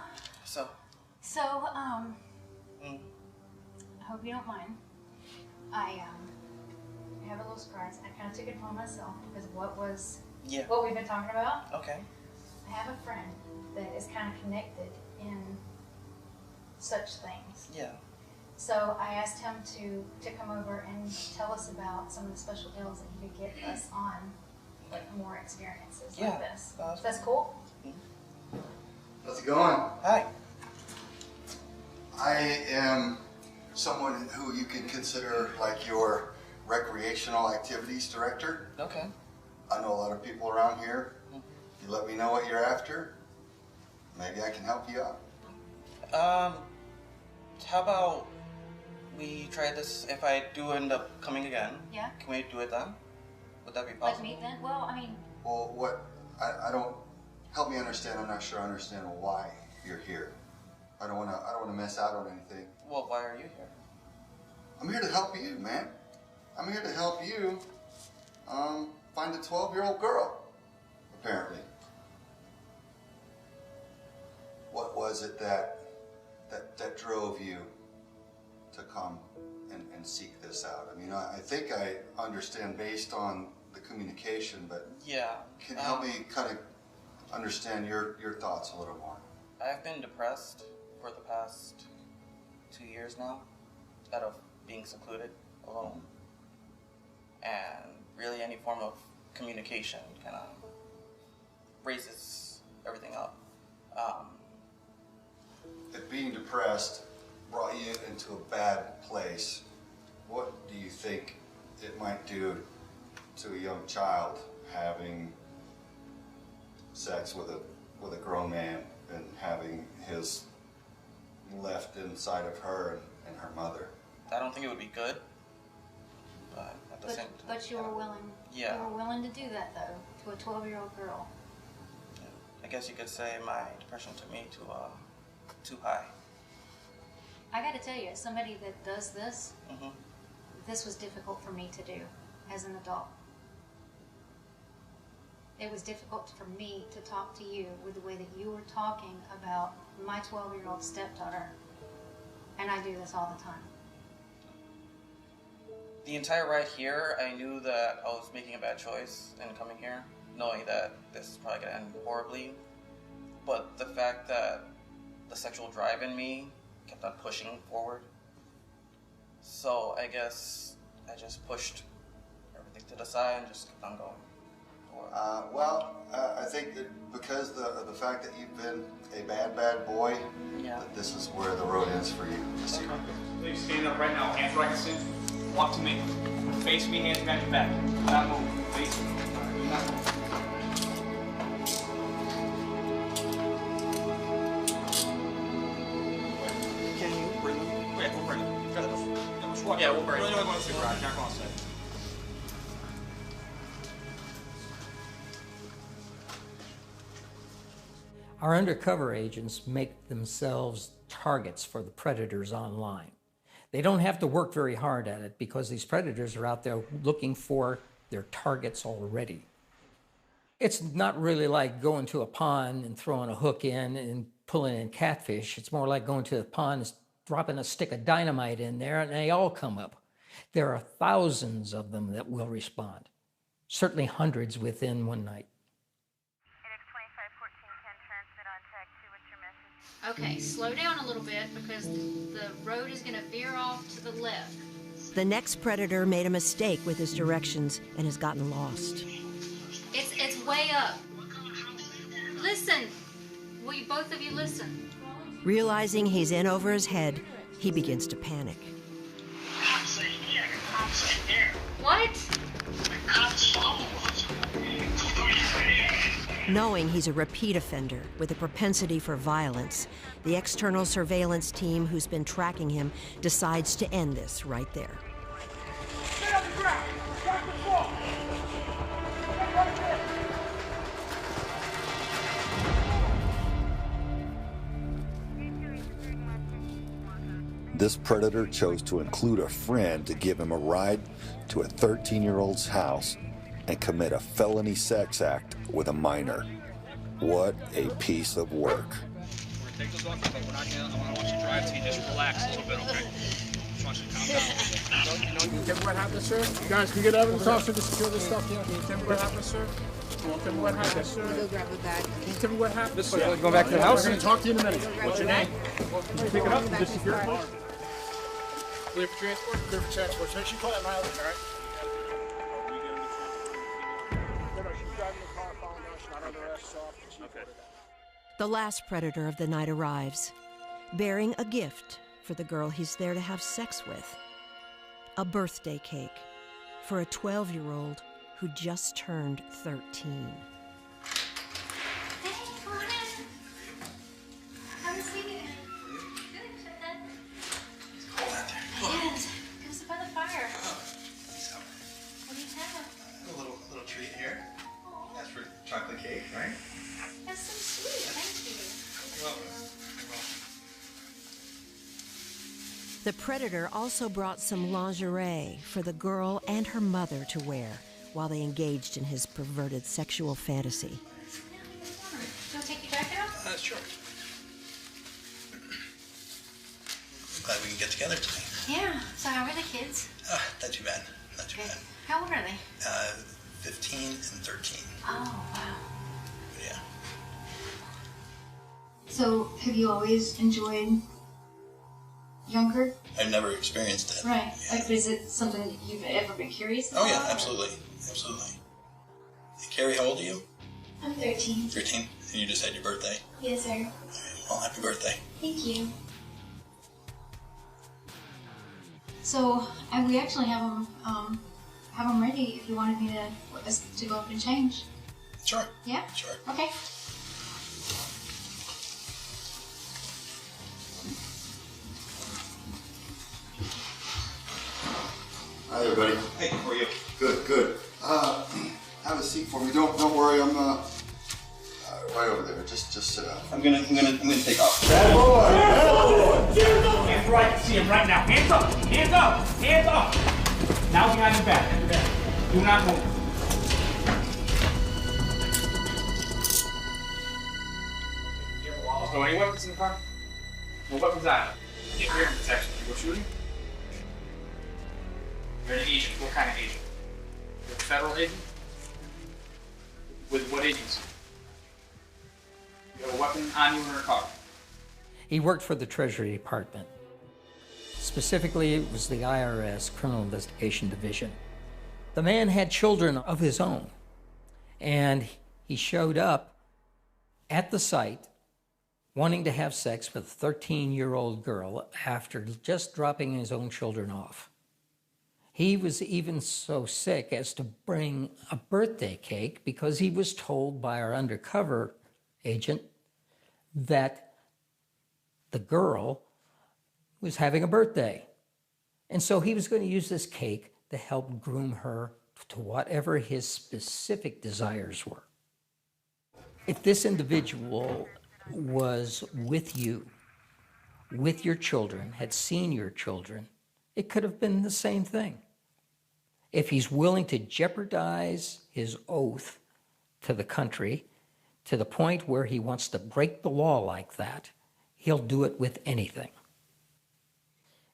Mm. I hope you don't mind. I have a little surprise. I kind of took it upon myself because of what we've been talking about. Okay. I have a friend that is kind of connected in such things. Yeah. So I asked him to come over and tell us about some of the special deals that he could get us on, like more experiences like this. That's cool? How's it going? Hi. I am someone who you can consider like your recreational activities director. Okay. I know a lot of people around here. You let me know what you're after. Maybe I can help you out. How about we try this if I do end up coming again? Yeah. Can we do it then? Would that be possible? Like meet then? Well, I mean... Well, what, I don't, help me understand, I'm not sure I understand why you're here. I don't wanna miss out on anything. Well, why are you here? I'm here to help you, man. I'm here to help you, find a 12-year-old girl, apparently. What was it that drove you to come and seek this out? I mean, I think I understand based on the communication, but yeah, can you help me kind of understand your thoughts a little more? I've been depressed for the past 2 years now, out of being secluded, alone. And really any form of communication kind of raises everything up. If being depressed brought you into a bad place, what do you think it might do to a young child having sex with a grown man and having his left inside of her and her mother? I don't think it would be good, but at the same time. But you were willing. Yeah. You were willing to do that though, to a 12-year-old girl. I guess you could say my depression took me too high. I got to tell you, as somebody that does this, this was difficult for me to do as an adult. It was difficult for me to talk to you with the way that you were talking about my 12-year-old stepdaughter, and I do this all the time. The entire ride here, I knew that I was making a bad choice in coming here, knowing that this is probably going to end horribly. But the fact that the sexual drive in me kept on pushing forward. So I guess I just pushed everything to the side and just kept on going. I think that because of the fact that you've been a bad boy, that this is where the road ends for you. Please stand up right now, hands where I can see. Walk to me. Face me, hands behind your back. Do not move. Face me. Do not move. Can you bring them? Yeah, we'll bring them. Yeah, we'll bring them. We're only going to the garage, not going to say. Our undercover agents make themselves targets for the predators online. They don't have to work very hard at it because these predators are out there looking for their targets already. It's not really like going to a pond and throwing a hook in and pulling in catfish. It's more like going to the pond, dropping a stick of dynamite in there, and they all come up. There are thousands of them that will respond, certainly hundreds within one night. Okay, slow down a little bit because the road is going to veer off to the left. The next predator made a mistake with his directions and has gotten lost. It's way up. Listen. Will you both of you listen? Realizing he's in over his head, he begins to panic. Cops ain't here. The cops ain't here. What? The cops follow us. Knowing he's a repeat offender with a propensity for violence, the external surveillance team who's been tracking him decides to end this right there. Get on the ground. Drop the ball. This predator chose to include a friend to give him a ride to a 13-year-old's house and commit a felony sex act with a minor. What a piece of work. Take those off, but we're not gonna, I want you to drive so you just relax a little bit, okay? Just want you to calm down. Can you tell me what happened, sir? You guys can get evidence, officer, to secure this stuff here. Can you tell me what happened, sir? Can you tell me what happened, sir? Go grab the bag. Can you tell me what happened? This is going back to the house? We're going to talk to you in a minute. What's your name? Can you pick it up and just secure it? Clear for transport? Clear for transport. So she caught that mileage, all right? No, she's driving the car, following us. She's not under arrest, soft. She ordered that. The last predator of the night arrives, bearing a gift for the girl he's there to have sex with. A birthday cake for a 12-year-old who just turned 13. Hey, come on in. Have a seat. Good, shut that. It's cold out there. It is. Come sit by the fire. So, What do you have? a little treat here. That's for chocolate cake, right? That's so sweet. Thank you. You're welcome. The predator also brought some lingerie for the girl and her mother to wear while they engaged in his perverted sexual fantasy. You want to take your jacket off? Sure. I'm glad we can get together tonight. Yeah. So how are the kids? Not too bad. Not too bad. How old are they? 15 and 13. Oh, wow. Yeah. So have you always enjoyed younger? I've never experienced it. Right. Like, is it something that you've ever been curious about? Oh, yeah, absolutely. Absolutely. Hey, Carrie, how old are you? I'm 13. 13? And you just had your birthday? Yes, sir. Well, happy birthday. Thank you. So, and we actually have them ready if you wanted me to go up and change. Sure. Yeah? Sure. Okay. Hi, everybody. Hey, how are you? Good, good. Have a seat for me. Don't worry. I'm right over there. Just sit down. I'm gonna take off. Bad boy! Hands right, see him right now. Hands up! Hands up! Hands up! Now behind your back. Do not move. So any weapons in the car? No weapons out. Get rear protection. You go shooting? You're an agent. What kind of agent? You're a federal agent? With what agency? You have a weapon on you in your car? He worked for the Treasury Department. Specifically, it was the IRS Criminal Investigation Division. The man had children of his own, and he showed up at the site wanting to have sex with a 13-year-old girl after just dropping his own children off. He was even so sick as to bring a birthday cake because he was told by our undercover agent that the girl was having a birthday. And so he was going to use this cake to help groom her to whatever his specific desires were. If this individual was with you, with your children, had seen your children, it could have been the same thing. If he's willing to jeopardize his oath to the country to the point where he wants to break the law like that, he'll do it with anything.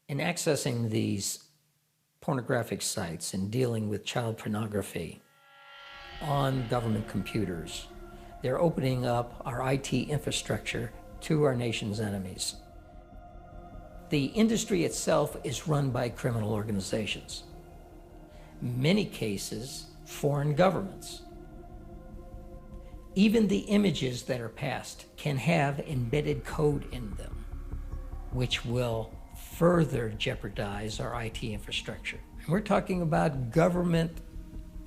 In accessing these pornographic sites and dealing with child pornography on government computers, they're opening up our IT infrastructure to our nation's enemies. The industry itself is run by criminal organizations. Many cases, foreign governments. Even the images that are passed can have embedded code in them, which will further jeopardize our IT infrastructure. And we're talking about government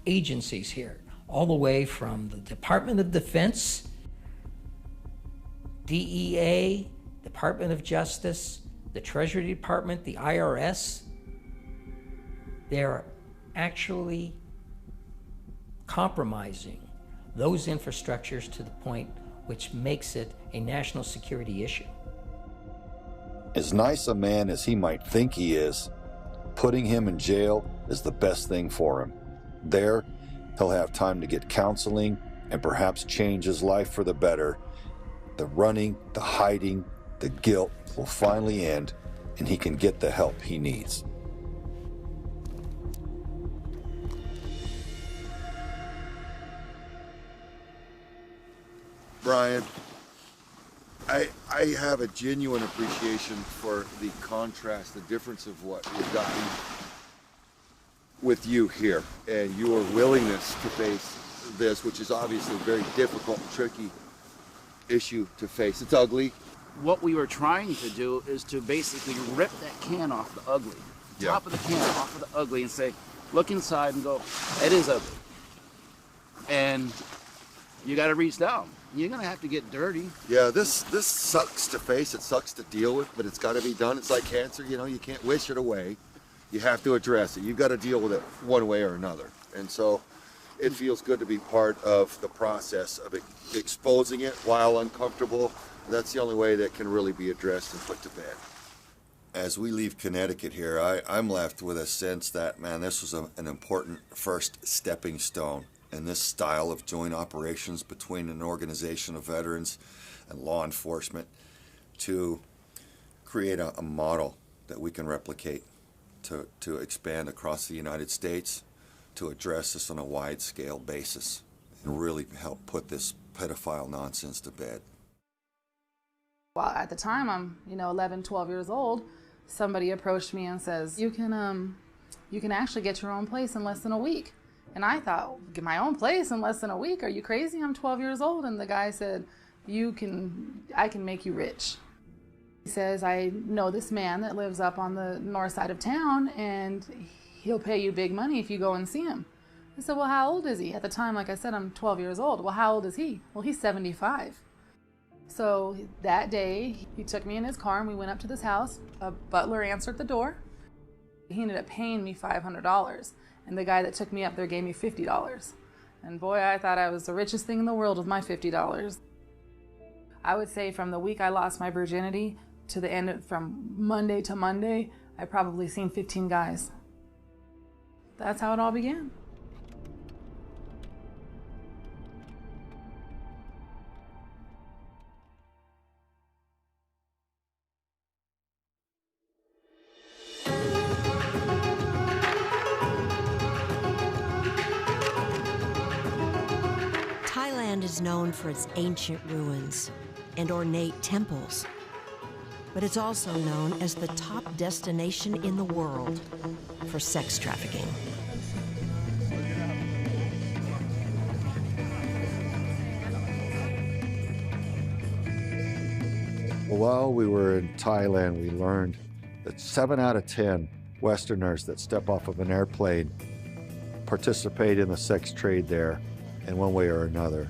agencies here, all the way from the Department of Defense, DEA, Department of Justice, the Treasury Department, the IRS. They're actually compromising those infrastructures to the point which makes it a national security issue. As nice a man as he might think he is, putting him in jail is the best thing for him. There, he'll have time to get counseling and perhaps change his life for the better. The running, the hiding, the guilt will finally end, and he can get the help he needs. Brian, I have a genuine appreciation for the contrast, the difference of what we've gotten with you here and your willingness to face this, which is obviously a very difficult and tricky issue to face. It's ugly. What we were trying to do is to basically rip that can off the ugly, top of the can off of the ugly, and say, look inside and go, it is ugly. And you got to reach down. You're gonna have to get dirty. Yeah, this sucks to face. It sucks to deal with, but it's got to be done. It's like cancer, you know. You can't wish it away. You have to address it. You've got to deal with it one way or another. And so, it feels good to be part of the process of exposing it while uncomfortable. That's the only way that can really be addressed and put to bed. As we leave Connecticut here, I'm left with a sense that, man, this was an important first stepping stone in this style of joint operations between an organization of veterans and law enforcement to create a model that we can replicate, to expand across the United States, to address this on a wide-scale basis and really help put this pedophile nonsense to bed. Well, at the time, I'm 11, 12 years old. Somebody approached me and says, you can actually get your own place in less than a week. And I thought, get my own place in less than a week? Are you crazy? I'm 12 years old. And the guy said, I can make you rich. He says, I know this man that lives up on the north side of town, and he'll pay you big money if you go and see him. I said, well, how old is he? At the time, like I said, I'm 12 years old. Well, how old is he? Well, he's 75. So that day, he took me in his car and we went up to this house. A butler answered the door. He ended up paying me $500. And the guy that took me up there gave me $50. And boy, I thought I was the richest thing in the world with my $50. I would say from the week I lost my virginity to the end, from Monday to Monday, I probably seen 15 guys. That's how it all began. Thailand is known for its ancient ruins and ornate temples, but it's also known as the top destination in the world for sex trafficking. While we were in Thailand, we learned that 7 out of 10 Westerners that step off of an airplane participate in the sex trade there in one way or another.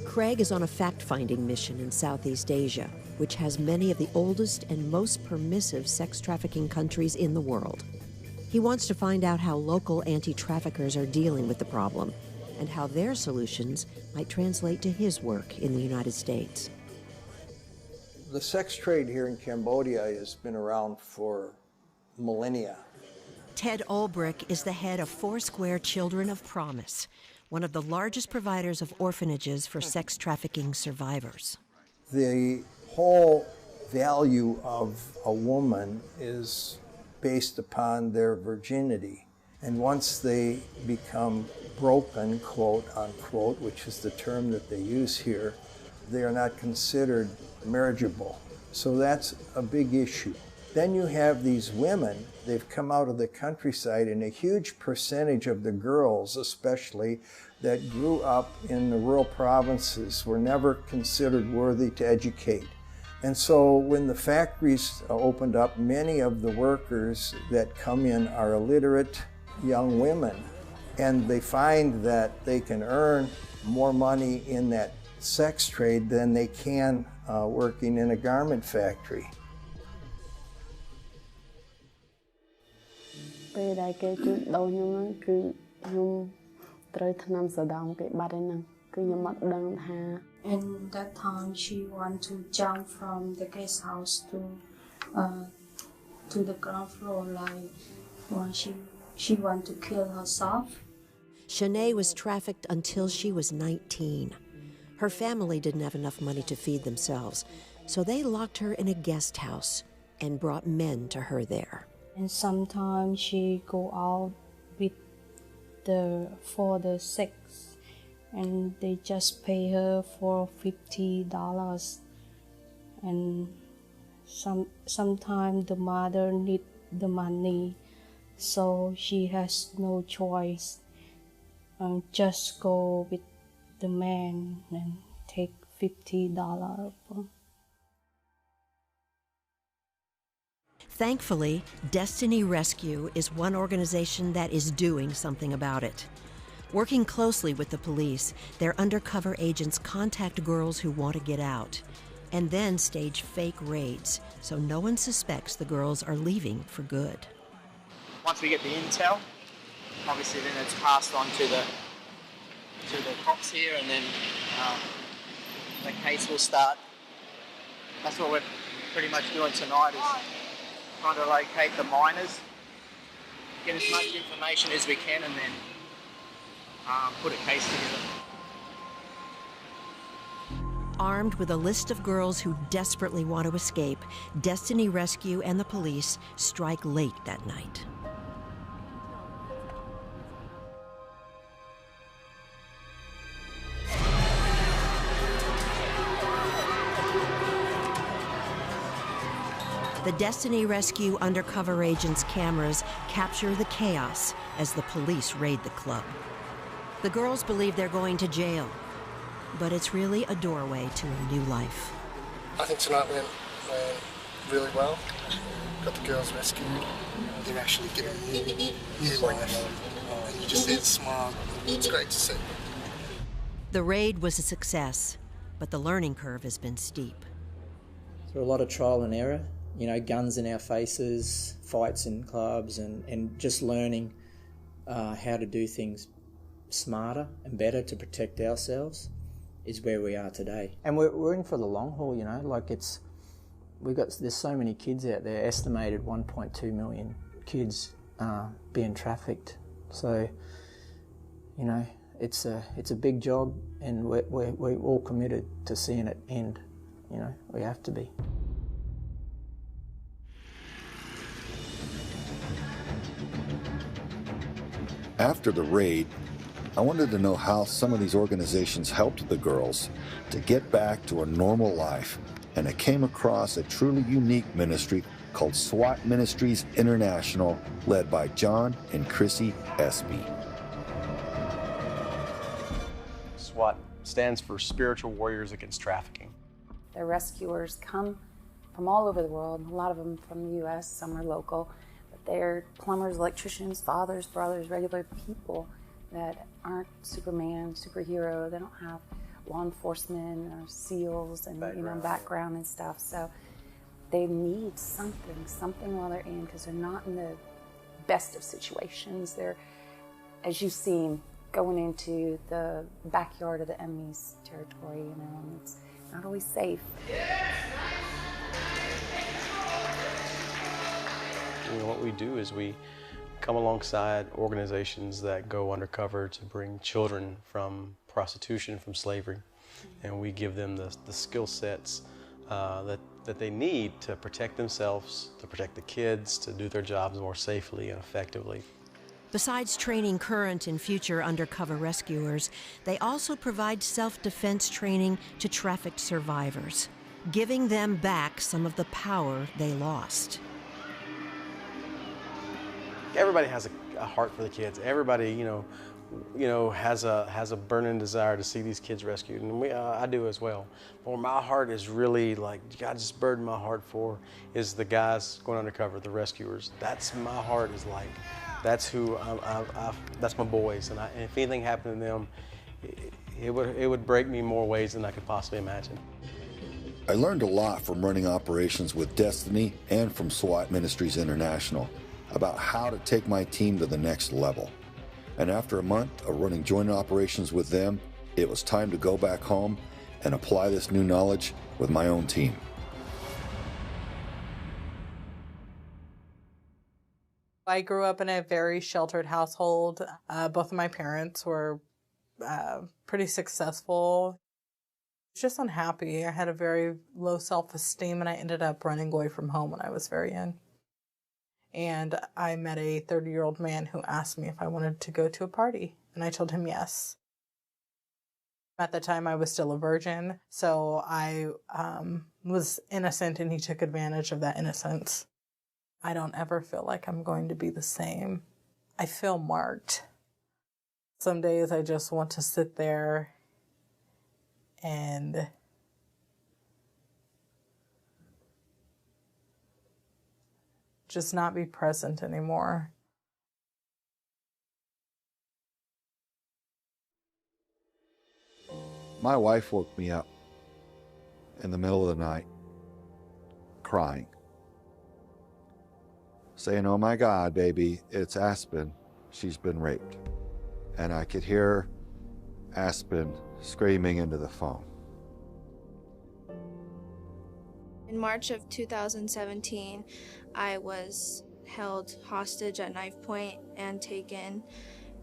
Craig is on a fact-finding mission in Southeast Asia, which has many of the oldest and most permissive sex trafficking countries in the world. He wants to find out how local anti-traffickers are dealing with the problem and how their solutions might translate to his work in the United States. The sex trade here in Cambodia has been around for millennia. Ted Ulbrich is the head of Foursquare Children of Promise, one of the largest providers of orphanages for sex trafficking survivors. The whole value of a woman is based upon their virginity. And once they become broken, quote unquote, which is the term that they use here, they are not considered marriageable. So that's a big issue. Then you have these women, they've come out of the countryside, and a huge percentage of the girls, especially, that grew up in the rural provinces were never considered worthy to educate. And so when the factories opened up, many of the workers that come in are illiterate young women, and they find that they can earn more money in that sex trade than they can working in a garment factory. ពេលដែលគេជួញដូរខ្ញុំហ្នឹងគឺខ្ញុំត្រូវថ្នាំសដងគេបាត់ហើយហ្នឹងគឺខ្ញុំអត់ដឹងថា And that time she want to jump from the guest house to the ground floor, like when she want to kill herself. Shanae was trafficked until she was 19. Her family didn't have enough money to feed themselves, so they locked her in a guest house and brought men to her there. And sometimes she go out for the sex, and they just pay her for $50, and sometimes the mother need the money, so she has no choice. Just go with the man and take $50. Thankfully, Destiny Rescue is one organization that is doing something about it. Working closely with the police, their undercover agents contact girls who want to get out, and then stage fake raids so no one suspects the girls are leaving for good. Once we get the intel, obviously then it's passed on to the cops here, and then the case will start. That's what we're pretty much doing tonight, is trying to locate the miners, get as much information as we can, and then put a case together. Armed with a list of girls who desperately want to escape, Destiny Rescue and the police strike late that night. The Destiny Rescue undercover agents' cameras capture the chaos as the police raid the club. The girls believe they're going to jail, but it's really a doorway to a new life. I think tonight went really well. Got the girls rescued. They're actually getting a new life. And you just see the smile. It's great to see. The raid was a success, but the learning curve has been steep. So a lot of trial and error, you know, guns in our faces, fights in clubs, and just learning how to do things smarter and better to protect ourselves is where we are today. And we're in for the long haul, you know, like there's so many kids out there, estimated 1.2 million kids being trafficked. So, you know, it's a big job, and we're all committed to seeing it end. You know, we have to be. After the raid, I wanted to know how some of these organizations helped the girls to get back to a normal life, and I came across a truly unique ministry called SWAT Ministries International, led by John and Chrissy Espy. SWAT stands for Spiritual Warriors Against Trafficking. Their rescuers come from all over the world, a lot of them from the U.S., some are local, but they're plumbers, electricians, fathers, brothers, regular people that aren't Superman, superhero. They don't have law enforcement or SEALs and background and stuff. So they need something while they're in, because they're not in the best of situations. They're, as you've seen, going into the backyard of the enemy's territory, you know, and it's not always safe. You know, what we do is we come alongside organizations that go undercover to bring children from prostitution, from slavery, and we give them the skill sets that they need to protect themselves, to protect the kids, to do their jobs more safely and effectively. Besides training current and future undercover rescuers, they also provide self-defense training to trafficked survivors, giving them back some of the power they lost. Everybody has a heart for the kids. Everybody, you know, has a burning desire to see these kids rescued, and I do as well. But where my heart is really, like, God just burdened my heart for is the guys going undercover, the rescuers. That's my heart, is like, that's who that's my boys, and if anything happened to them, it would break me more ways than I could possibly imagine. I learned a lot from running operations with Destiny and from SWAT Ministries International about how to take my team to the next level. And after a month of running joint operations with them, it was time to go back home and apply this new knowledge with my own team. I grew up in a very sheltered household. Both of my parents were pretty successful. Just unhappy. I had a very low self-esteem, and I ended up running away from home when I was very young. And I met a 30-year-old man who asked me if I wanted to go to a party, and I told him yes. At the time, I was still a virgin, so I was innocent, and he took advantage of that innocence. I don't ever feel like I'm going to be the same. I feel marked. Some days I just want to sit there and just not be present anymore. My wife woke me up in the middle of the night, crying, saying, "Oh my God, baby, it's Aspen. She's been raped." And I could hear Aspen screaming into the phone. In March of 2017, I was held hostage at knife point and taken,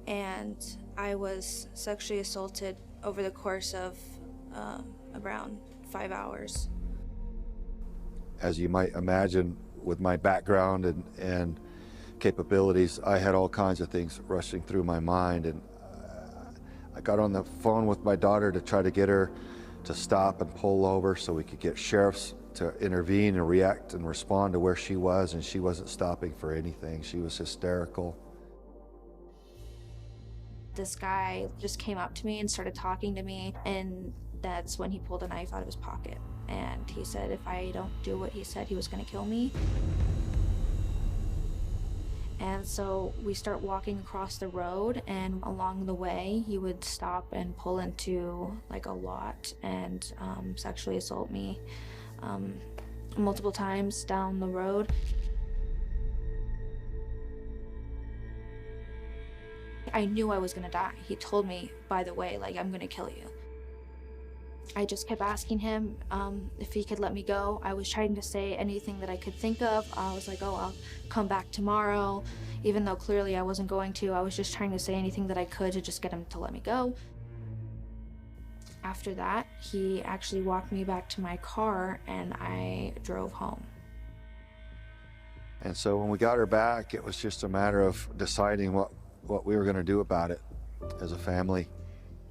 and I was sexually assaulted over the course of around 5 hours. As you might imagine, with my background and capabilities, I had all kinds of things rushing through my mind, and I got on the phone with my daughter to try to get her to stop and pull over so we could get sheriffs to intervene and react and respond to where she was, and she wasn't stopping for anything. She was hysterical. This guy just came up to me and started talking to me, and that's when he pulled a knife out of his pocket. And he said if I don't do what he said, he was gonna kill me. And so we start walking across the road, and along the way, he would stop and pull into like a lot and sexually assault me multiple times down the road. I knew I was gonna die. He told me, by the way, like, I'm gonna kill you. I just kept asking him if he could let me go. I was trying to say anything that I could think of. I was like, oh, I'll come back tomorrow. Even though clearly I wasn't going to, I was just trying to say anything that I could to just get him to let me go. After that, he actually walked me back to my car, and I drove home. And so when we got her back, it was just a matter of deciding what we were going to do about it as a family.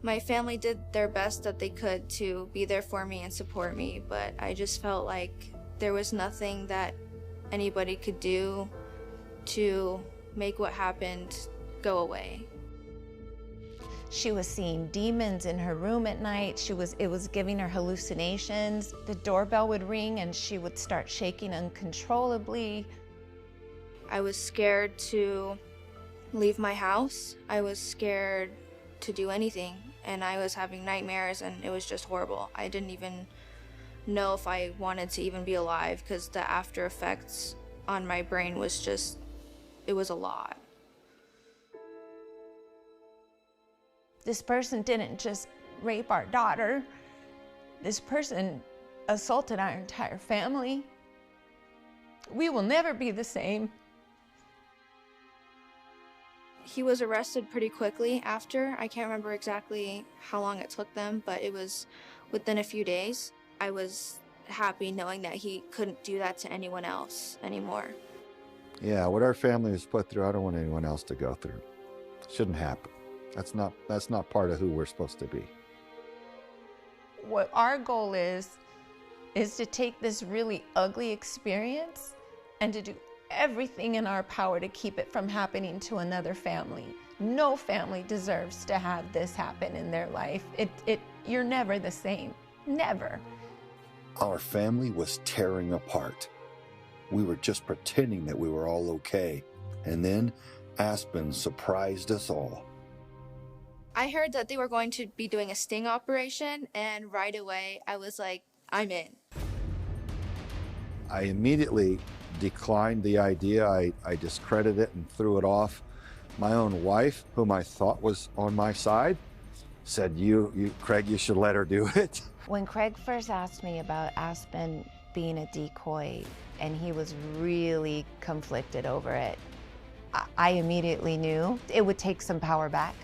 My family did their best that they could to be there for me and support me, but I just felt like there was nothing that anybody could do to make what happened go away. She was seeing demons in her room at night. It was giving her hallucinations. The doorbell would ring and she would start shaking uncontrollably. I was scared to leave my house. I was scared to do anything, and I was having nightmares, and it was just horrible. I didn't even know if I wanted to even be alive, because the after effects on my brain was just, it was a lot. This person didn't just rape our daughter. This person assaulted our entire family. We will never be the same. He was arrested pretty quickly after. I can't remember exactly how long it took them, but it was within a few days. I was happy knowing that he couldn't do that to anyone else anymore. Yeah, what our family was put through, I don't want anyone else to go through. Shouldn't happen. That's not part of who we're supposed to be. What our goal is to take this really ugly experience and to do everything in our power to keep it from happening to another family. No family deserves to have this happen in their life. You're never the same, never. Our family was tearing apart. We were just pretending that we were all okay. And then Aspen surprised us all. I heard that they were going to be doing a sting operation, and right away I was like, I'm in. I immediately declined the idea. I discredited it and threw it off. My own wife, whom I thought was on my side, said, Craig, you should let her do it. When Craig first asked me about Aspen being a decoy, and he was really conflicted over it, I immediately knew it would take some power back.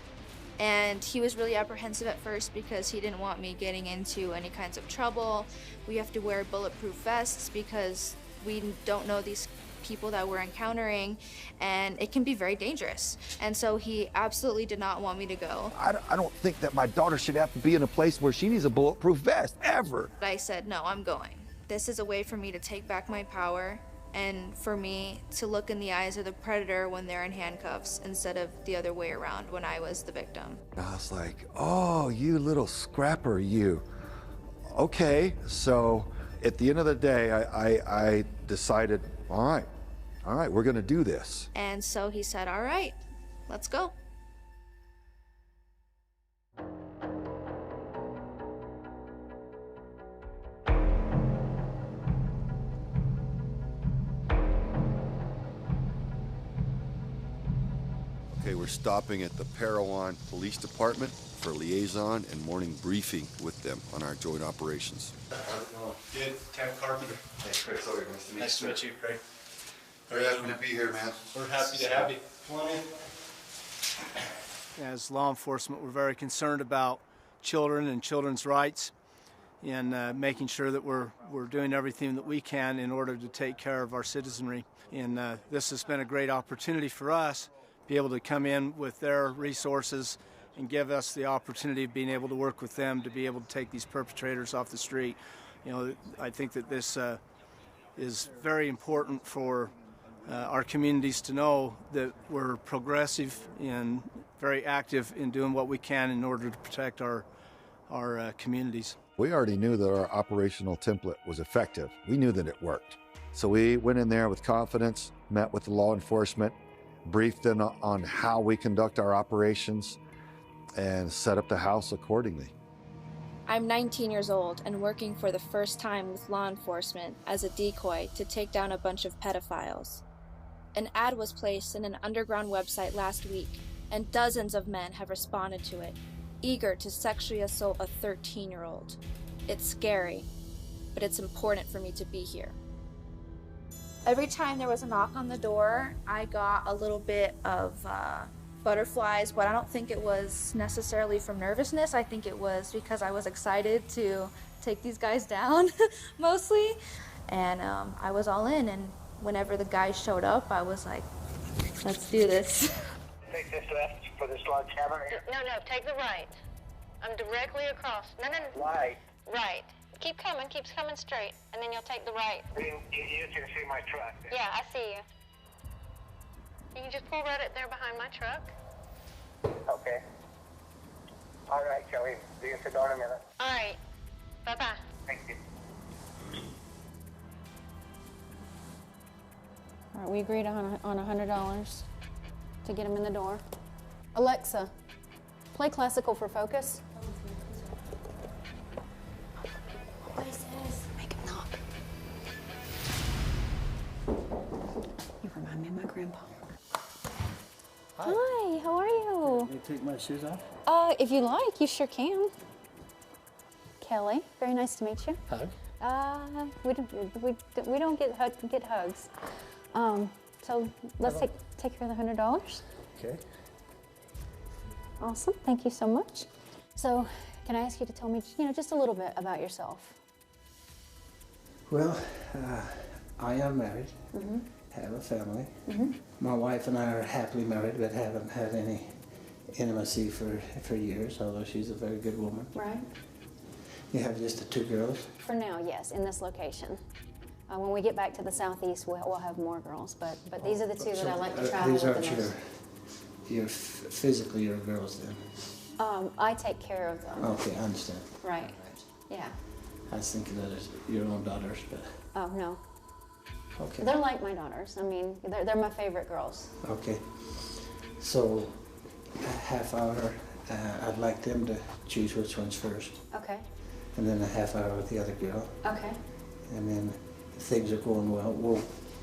And he was really apprehensive at first because he didn't want me getting into any kinds of trouble. We have to wear bulletproof vests because we don't know these people that we're encountering, and it can be very dangerous. And so he absolutely did not want me to go. I don't think that my daughter should have to be in a place where she needs a bulletproof vest, ever. I said, no, I'm going. This is a way for me to take back my power and for me to look in the eyes of the predator when they're in handcuffs instead of the other way around when I was the victim. I was like, oh, you little scrapper, you. Okay, so at the end of the day, I decided, all right, we're gonna do this. And so he said, all right, let's go. Okay, we're stopping at the Parowan Police Department for liaison and morning briefing with them on our joint operations. Good. Ted Carpenter. Hey, Craig Sawyer, nice to meet you. Nice to meet you, Craig. Very happy to be here, man. We're happy to have you. Come on in. As law enforcement, we're very concerned about children and children's rights and making sure that we're doing everything that we can in order to take care of our citizenry. And this has been a great opportunity for us to be able to come in with their resources and give us the opportunity of being able to work with them to be able to take these perpetrators off the street. You know, I think that this is very important for our communities to know that we're progressive and very active in doing what we can in order to protect our communities. We already knew that our operational template was effective. We knew that it worked. So we went in there with confidence, met with the law enforcement, briefed them on how we conduct our operations, and set up the house accordingly. I'm 19 years old and working for the first time with law enforcement as a decoy to take down a bunch of pedophiles. An ad was placed in an underground website last week, and dozens of men have responded to it, eager to sexually assault a 13-year-old. It's scary, but it's important for me to be here. Every time there was a knock on the door, I got a little bit of butterflies, but I don't think it was necessarily from nervousness. I think it was because I was excited to take these guys down, mostly. And I was all in, and whenever the guys showed up, I was like, let's do this. Take this left for this large hammer here. No, take the right. I'm directly across. No. Right. Right. Keep coming straight, and then you'll take the right. You can see my truck. Yeah, I see you. You can just pull right up there behind my truck. Okay. All right, Kelly. See you at the door in a minute. All right. Bye-bye. Thank you. All right, we agreed on $100 to get him in the door. Alexa, play classical for focus. Make him knock. You remind me of my grandpa. Hi, how are you? Can I take my shoes off? If you like, you sure can. Kelly, very nice to meet you. Hug? We don't get hugs. So let's take care of the $100. Okay. Awesome, thank you so much. So, can I ask you to tell me, just a little bit about yourself? Well, I am married, have a family. My wife and I are happily married, but haven't had any intimacy for years, although she's a very good woman. Right. You have just the two girls? For now, yes, in this location. When we get back to the southeast, we'll have more girls, but these are the two that I like to travel with the most. These aren't physically your girls then? I take care of them. Okay, I understand. Right, yeah. I was thinking that as your own daughters, but... Oh, no. Okay. They're like my daughters. I mean, they're my favorite girls. Okay. So, a half hour, I'd like them to choose which one's first. Okay. And then a half hour with the other girl. Okay. And then if things are going well, we'll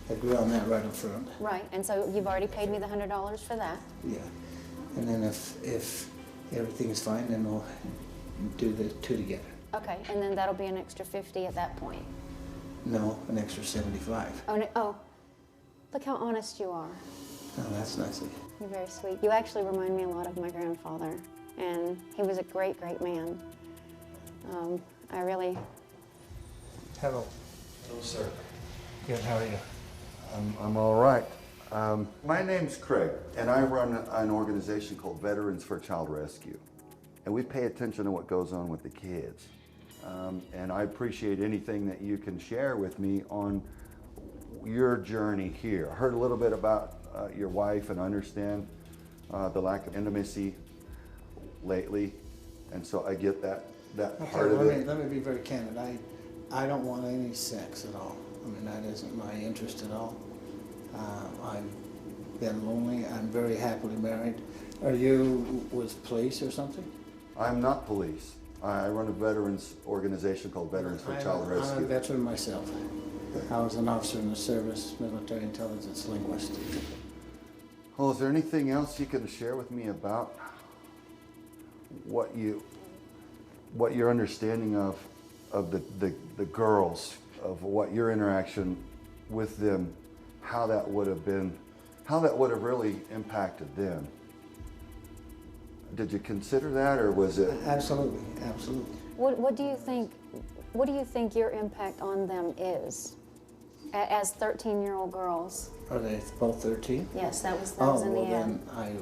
agree on that right up front. Right, and so you've already paid me the $100 for that? Yeah. And then if everything's fine, then we'll do the two together. Okay, and then that'll be an extra $50 at that point? No, an extra $75. Oh, look how honest you are. Oh, that's nice of you. You're very sweet. You actually remind me a lot of my grandfather, and he was a great, great man. Hello. Hello, sir. Good, how are you? I'm all right. My name's Craig, and I run an organization called Veterans for Child Rescue. And we pay attention to what goes on with the kids. And I appreciate anything that you can share with me on your journey here. I heard a little bit about your wife and understand the lack of intimacy lately. And so I get that part of it. Let me be very candid. I don't want any sex at all. I mean, that isn't my interest at all. I've been lonely. I'm very happily married. Are you with police or something? I'm not police. I run a veterans organization called Veterans for Child Rescue. I'm a veteran myself. I was an officer in the service, military intelligence linguist. Well, is there anything else you can share with me about what your understanding of the girls, of what your interaction with them, how that would have really impacted them? Did you consider that, or was it? Absolutely, absolutely. What do you think? What do you think your impact on them is, as 13-year-old girls? Are they both 13? Yes, that was in the ad. Then I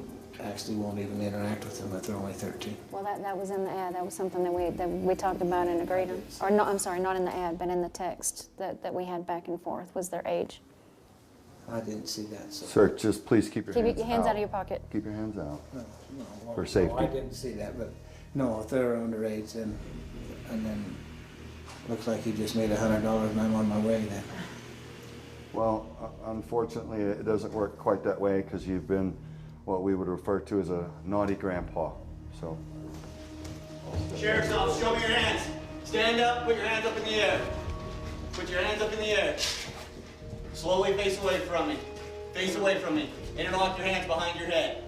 actually won't even interact with them if they're only 13. Well, that was in the ad. That was something that we talked about and agreed on. Or no, I'm sorry, not in the ad, but in the text that we had back and forth was their age. I didn't see that. So. Sir, just please keep your hands out of your pocket. Keep your hands out. No, for safety. No, I didn't see that, but no, if they're underage, and then looks like you just made $100 and I'm on my way then. Well, unfortunately, it doesn't work quite that way because you've been what we would refer to as a naughty grandpa. So. Sheriff's officer, show me your hands. Stand up, put your hands up in the air. Put your hands up in the air. Slowly face away from me. Face away from me. Interlock your hands behind your head.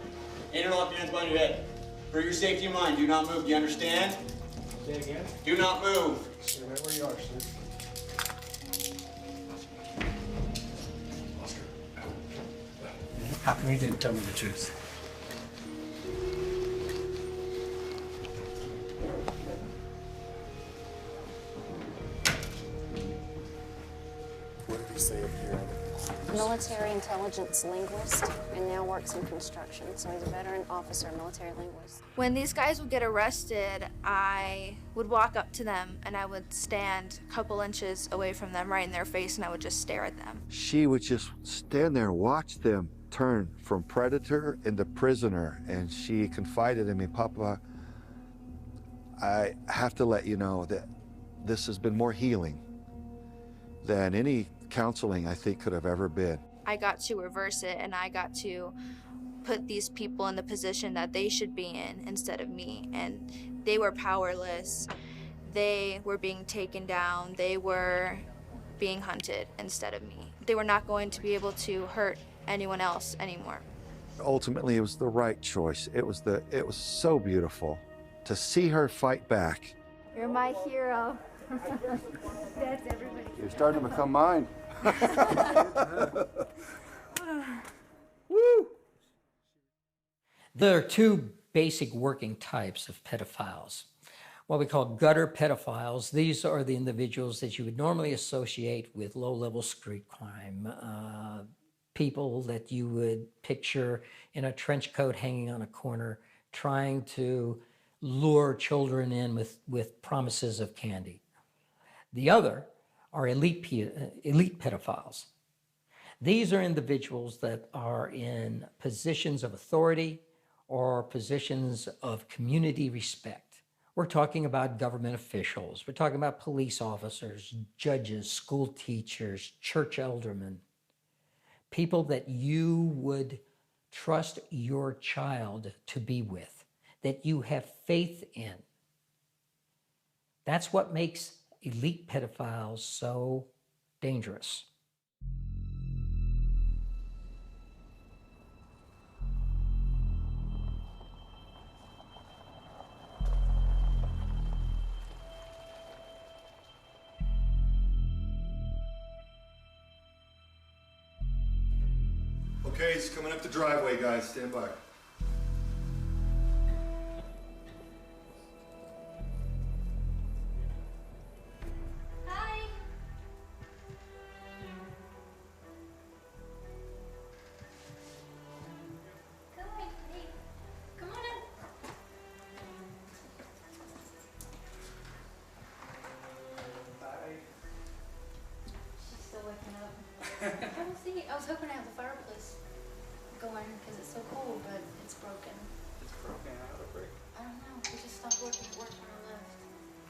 Interlock your hands behind your head. For your safety of mind, do not move. Do you understand? Say it again. Do not move. Stay right where you are, sir. How come you didn't tell me the truth? What did he say up here? Military intelligence linguist, and now works in construction. So he's a veteran officer, military linguist. When these guys would get arrested, I would walk up to them and I would stand a couple inches away from them, right in their face, and I would just stare at them. She would just stand there and watch them turn from predator into prisoner, and she confided in me, Papa, I have to let you know that this has been more healing than any counseling I think could have ever been. I got to reverse it, and I got to put these people in the position that they should be in instead of me, and they were powerless. They were being taken down. They were being hunted instead of me. They were not going to be able to hurt anyone else anymore. Ultimately, it was the right choice. It was so beautiful to see her fight back. You're my hero. That's everybody. You're starting to become mine. Woo! There are two basic working types of pedophiles. What we call gutter pedophiles. These are the individuals that you would normally associate with low-level street crime. People that you would picture in a trench coat hanging on a corner trying to lure children in with promises of candy. The other are elite pedophiles. These are individuals that are in positions of authority or positions of community respect. We're talking about government officials. We're talking about police officers, judges, school teachers, church aldermen. People that you would trust your child to be with, that you have faith in. That's what makes elite pedophiles so dangerous. Okay, he's coming up the driveway, guys. Stand by. Hi. I was hoping to have the fireplace going because it's so cold, but it's broken. It's broken. How did it break? I don't know. It just stopped working. It worked when I left.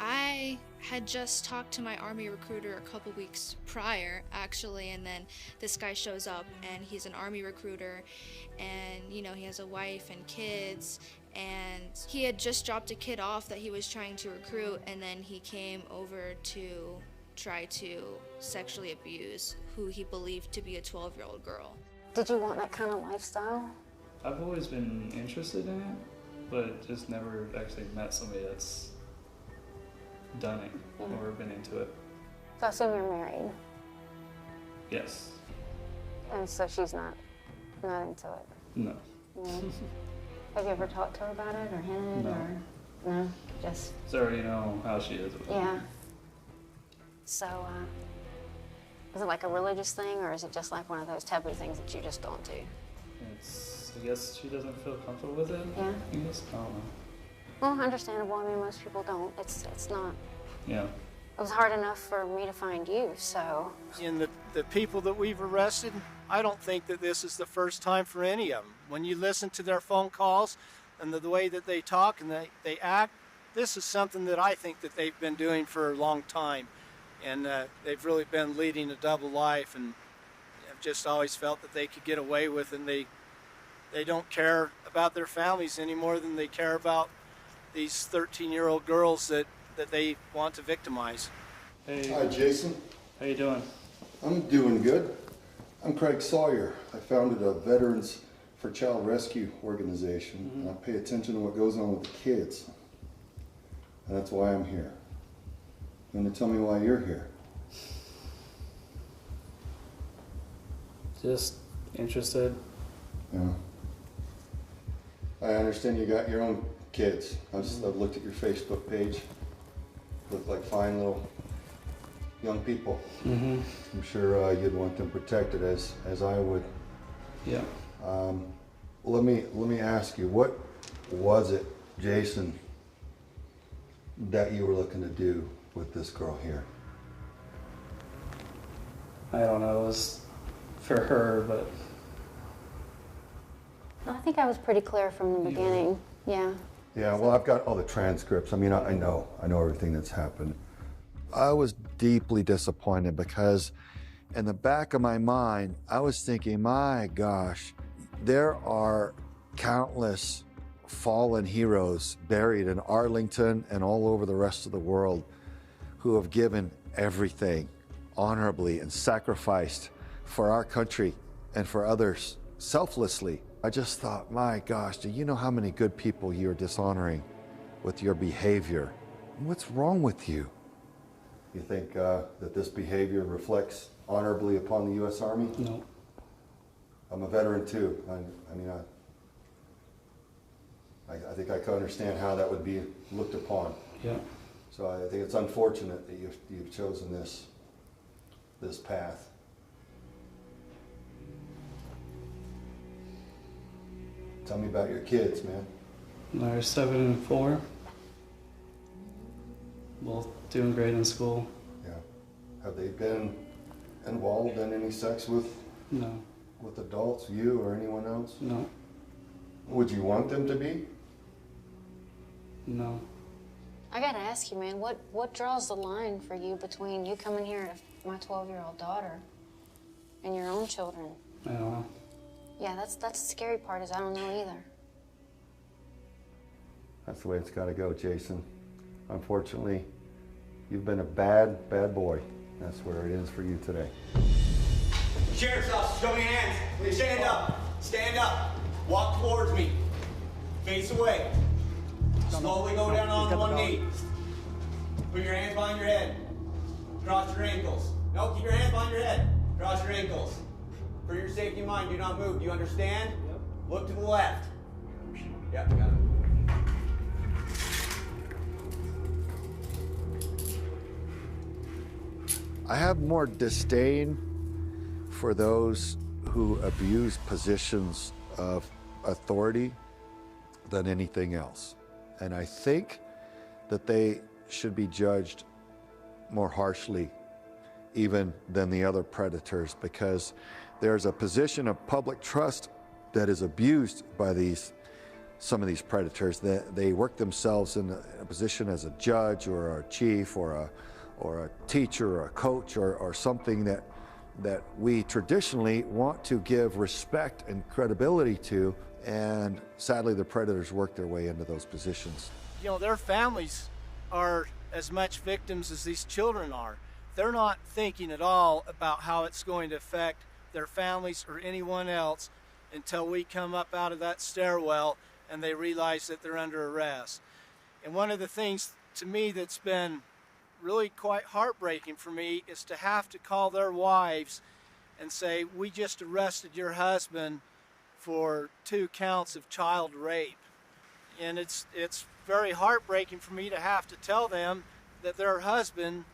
I had just talked to my Army recruiter a couple weeks prior, actually, and then this guy shows up, and he's an Army recruiter, and, you know, he has a wife and kids, and he had just dropped a kid off that he was trying to recruit, and then he came over to try to sexually abuse who he believed to be a 12-year-old girl. Did you want that kind of lifestyle? I've always been interested in it, but just never actually met somebody that's done it or been into it. So I assume you're married, Yes. and so she's not into it. No. No. Have you ever talked to her about it or hinted No. or no? Just So I already know how she is with it. yeah. So is it like a religious thing or is it just like one of those taboo things that you just don't do? It's, I guess she doesn't feel comfortable with it. Yeah. I guess. I don't know. Well, understandable. I mean, most people don't. It's not. Yeah. It was hard enough for me to find you, so. In the people that we've arrested, I don't think that this is the first time for any of them. When you listen to their phone calls and the way that they talk and they act, this is something that I think that they've been doing for a long time. And they've really been leading a double life, and I've just always felt that they could get away with it, and they don't care about their families any more than they care about these 13-year-old girls that they want to victimize. Hey. Hi, Jason. How you doing? I'm doing good. I'm Craig Sawyer. I founded a Veterans for Child Rescue organization, and I pay attention to what goes on with the kids. And that's why I'm here. You want to tell me why you're here? Just interested. Yeah. I understand you got your own kids. I've looked at your Facebook page. Look like fine little young people. Mm-hmm. I'm sure you'd want them protected as I would. Yeah. Let me ask you, what was it, Jason, that you were looking to do with this girl here? I don't know. It was for her, but I think I was pretty clear from the beginning. Yeah. Yeah, well, I've got all the transcripts. I mean, I know everything that's happened. I was deeply disappointed because in the back of my mind, I was thinking, my gosh, there are countless fallen heroes buried in Arlington and all over the rest of the world who have given everything honorably and sacrificed for our country and for others selflessly. I just thought, my gosh, do you know how many good people you're dishonoring with your behavior? What's wrong with you? You think that this behavior reflects honorably upon the U.S. Army? No. I'm a veteran too. I think I can understand how that would be looked upon. Yeah. So I think it's unfortunate that you've chosen this path. Tell me about your kids, man. They're 7 and 4. Both doing great in school. Yeah. Have they been involved in any sex with adults, you or anyone else? No. Would you want them to be? No. I gotta ask you, man, what draws the line for you between you coming here to my 12-year-old daughter and your own children? I don't know. Yeah, that's the scary part is I don't know either. That's the way it's got to go, Jason. Unfortunately, you've been a bad, bad boy. That's where it is for you today. Sheriff's officer, show me your hands. Please stand up. Stand up. Walk towards me. Face away. Slowly go down on one knee. Put your hands behind your head. Cross your ankles. No, keep your hands behind your head. Cross your ankles. For your safety of mind, do not move. Do you understand? Yep. Look to the left. Yep, got it. I have more disdain for those who abuse positions of authority than anything else. And I think that they should be judged more harshly, even than the other predators, because there's a position of public trust that is abused by some of these predators. They work themselves in a position as a judge or a chief or a teacher or a coach or something that we traditionally want to give respect and credibility to, and sadly the predators work their way into those positions. You know, their families are as much victims as these children are. They're not thinking at all about how it's going to affect their families or anyone else until we come up out of that stairwell and they realize that they're under arrest. And one of the things to me that's been really quite heartbreaking for me is to have to call their wives and say, we just arrested your husband for 2 counts of child rape. And it's very heartbreaking for me to have to tell them that their husband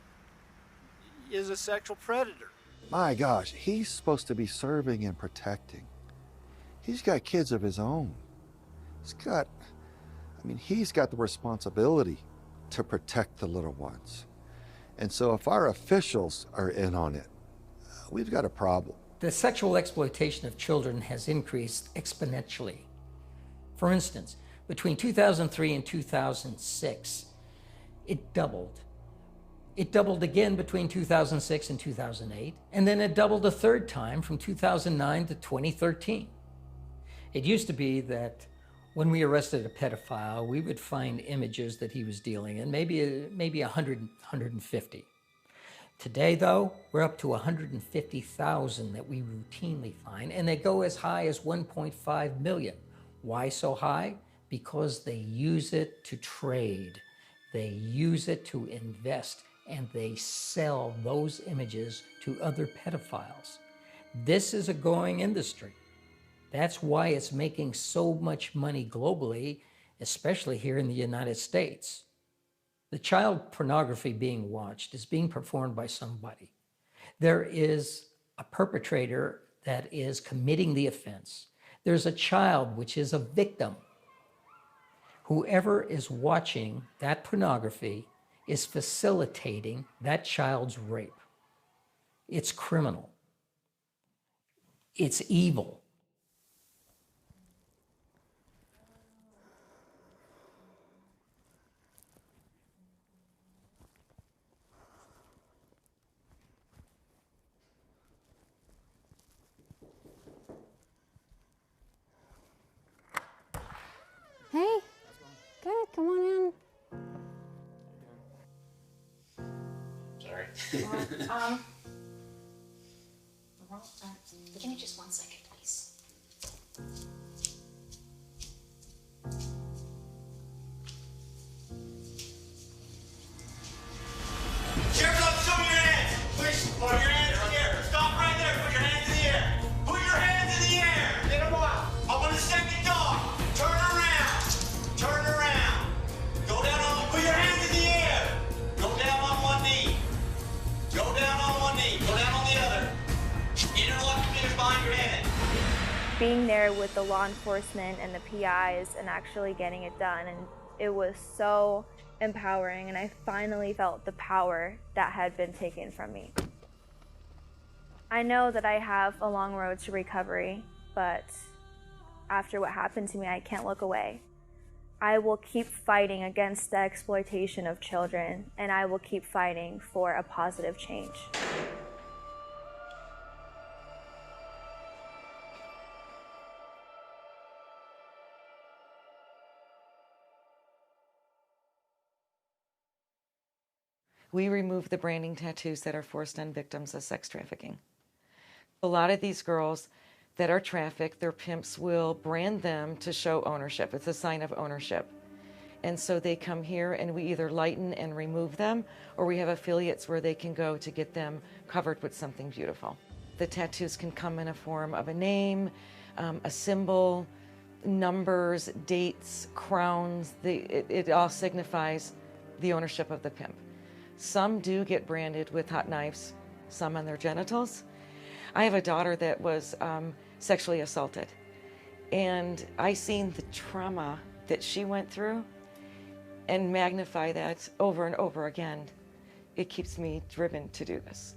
is a sexual predator. My gosh, he's supposed to be serving and protecting. He's got kids of his own. He's got the responsibility to protect the little ones. And so if our officials are in on it, we've got a problem. The sexual exploitation of children has increased exponentially. For instance, between 2003 and 2006, it doubled. It doubled again between 2006 and 2008, and then it doubled a third time from 2009 to 2013. It used to be that when we arrested a pedophile, we would find images that he was dealing in, maybe 100, 150. Today, though, we're up to 150,000 that we routinely find, and they go as high as 1.5 million. Why so high? Because they use it to trade. They use it to invest, and they sell those images to other pedophiles. This is a growing industry. That's why it's making so much money globally, especially here in the United States. The child pornography being watched is being performed by somebody. There is a perpetrator that is committing the offense. There's a child which is a victim. Whoever is watching that pornography is facilitating that child's rape. It's criminal. It's evil. Hey, good, come on in. Sorry. Give me just 1 second, please. Sheriff's officer, show me your hands. Please, put your hands in the air. Stop right there. Put your hands in the air. Put your hands in the air. Get them out. I want a second dog. Turn around. Turn around. Go down on. Put your hands in the air. Go down on one knee. Go down on one knee. Go down on the other. Interlock your fingers behind your head. Being there with the law enforcement and the PIs and actually getting it done, and it was so empowering, and I finally felt the power that had been taken from me. I know that I have a long road to recovery, but after what happened to me, I can't look away. I will keep fighting against the exploitation of children, and I will keep fighting for a positive change. We remove the branding tattoos that are forced on victims of sex trafficking. A lot of these girls that are trafficked, their pimps will brand them to show ownership. It's a sign of ownership. And so they come here and we either lighten and remove them, or we have affiliates where they can go to get them covered with something beautiful. The tattoos can come in a form of a name, a symbol, numbers, dates, crowns. It all signifies the ownership of the pimp. Some do get branded with hot knives, some on their genitals. I have a daughter that was sexually assaulted, and I seen the trauma that she went through and magnify that over and over again. It keeps me driven to do this.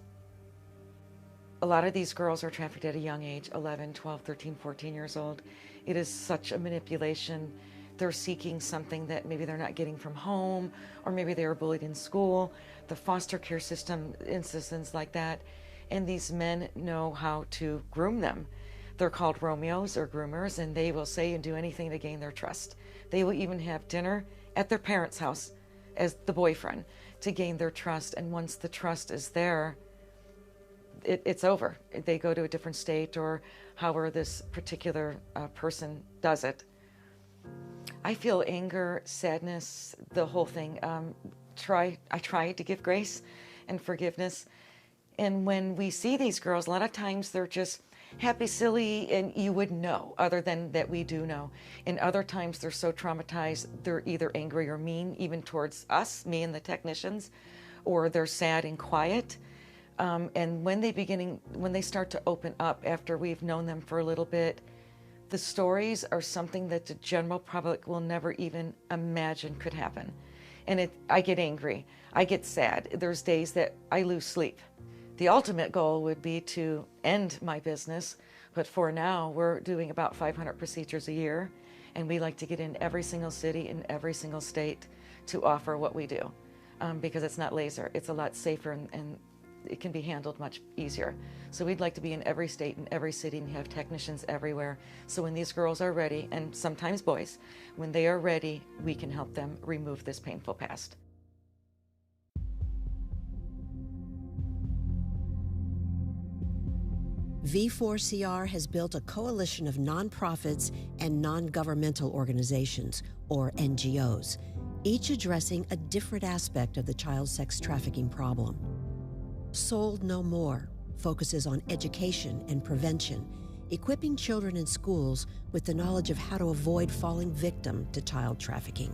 A lot of these girls are trafficked at a young age, 11, 12, 13, 14 years old. It is such a manipulation. They're seeking something that maybe they're not getting from home, or maybe they were bullied in school. The foster care system, instances like that. And these men know how to groom them. They're called Romeos or groomers, and they will say and do anything to gain their trust. They will even have dinner at their parents' house as the boyfriend to gain their trust. And once the trust is there, it's over. They go to a different state, or however this particular person does it. I feel anger, sadness, the whole thing. I try to give grace and forgiveness. And when we see these girls, a lot of times they're just happy, silly, and you wouldn't know, other than that we do know. And other times they're so traumatized, they're either angry or mean, even towards us, me and the technicians, or they're sad and quiet. And when they start to open up after we've known them for a little bit, the stories are something that the general public will never even imagine could happen. And I get angry, I get sad. There's days that I lose sleep. The ultimate goal would be to end my business, but for now, we're doing about 500 procedures a year, and we like to get in every single city in every single state to offer what we do, because it's not laser. It's a lot safer, and it can be handled much easier. So we'd like to be in every state and every city and have technicians everywhere. So when these girls are ready, and sometimes boys, when they are ready, we can help them remove this painful past. V4CR has built a coalition of nonprofits and non-governmental organizations, or NGOs, each addressing a different aspect of the child sex trafficking problem. Sold No More focuses on education and prevention, equipping children in schools with the knowledge of how to avoid falling victim to child trafficking.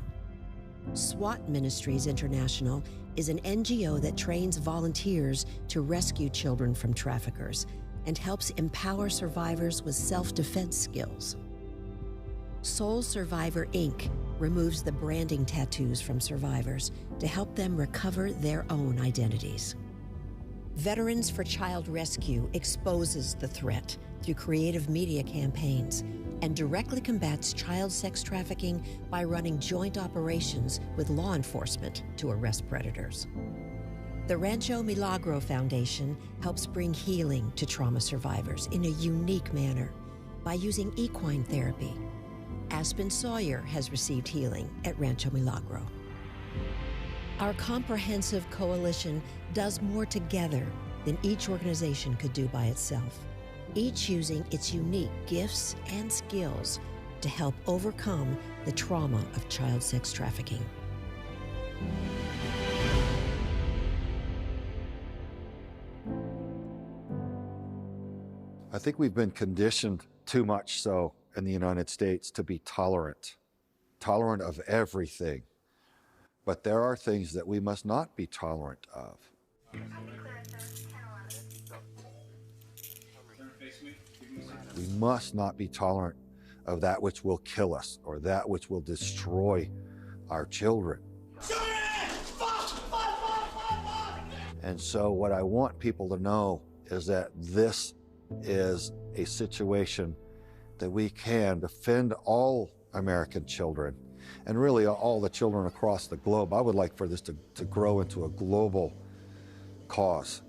SWAT Ministries International is an NGO that trains volunteers to rescue children from traffickers and helps empower survivors with self-defense skills. Soul Survivor, Inc. removes the branding tattoos from survivors to help them recover their own identities. Veterans for Child Rescue exposes the threat through creative media campaigns and directly combats child sex trafficking by running joint operations with law enforcement to arrest predators. The Rancho Milagro Foundation helps bring healing to trauma survivors in a unique manner by using equine therapy. Aspen Sawyer has received healing at Rancho Milagro. Our comprehensive coalition does more together than each organization could do by itself, each using its unique gifts and skills to help overcome the trauma of child sex trafficking. I think we've been conditioned too much so in the United States to be tolerant of everything. But there are things that we must not be tolerant of. We must not be tolerant of that which will kill us or that which will destroy our children. And so what I want people to know is that this is a situation that we can defend all American children and really all the children across the globe. I would like for this to grow into a global cause.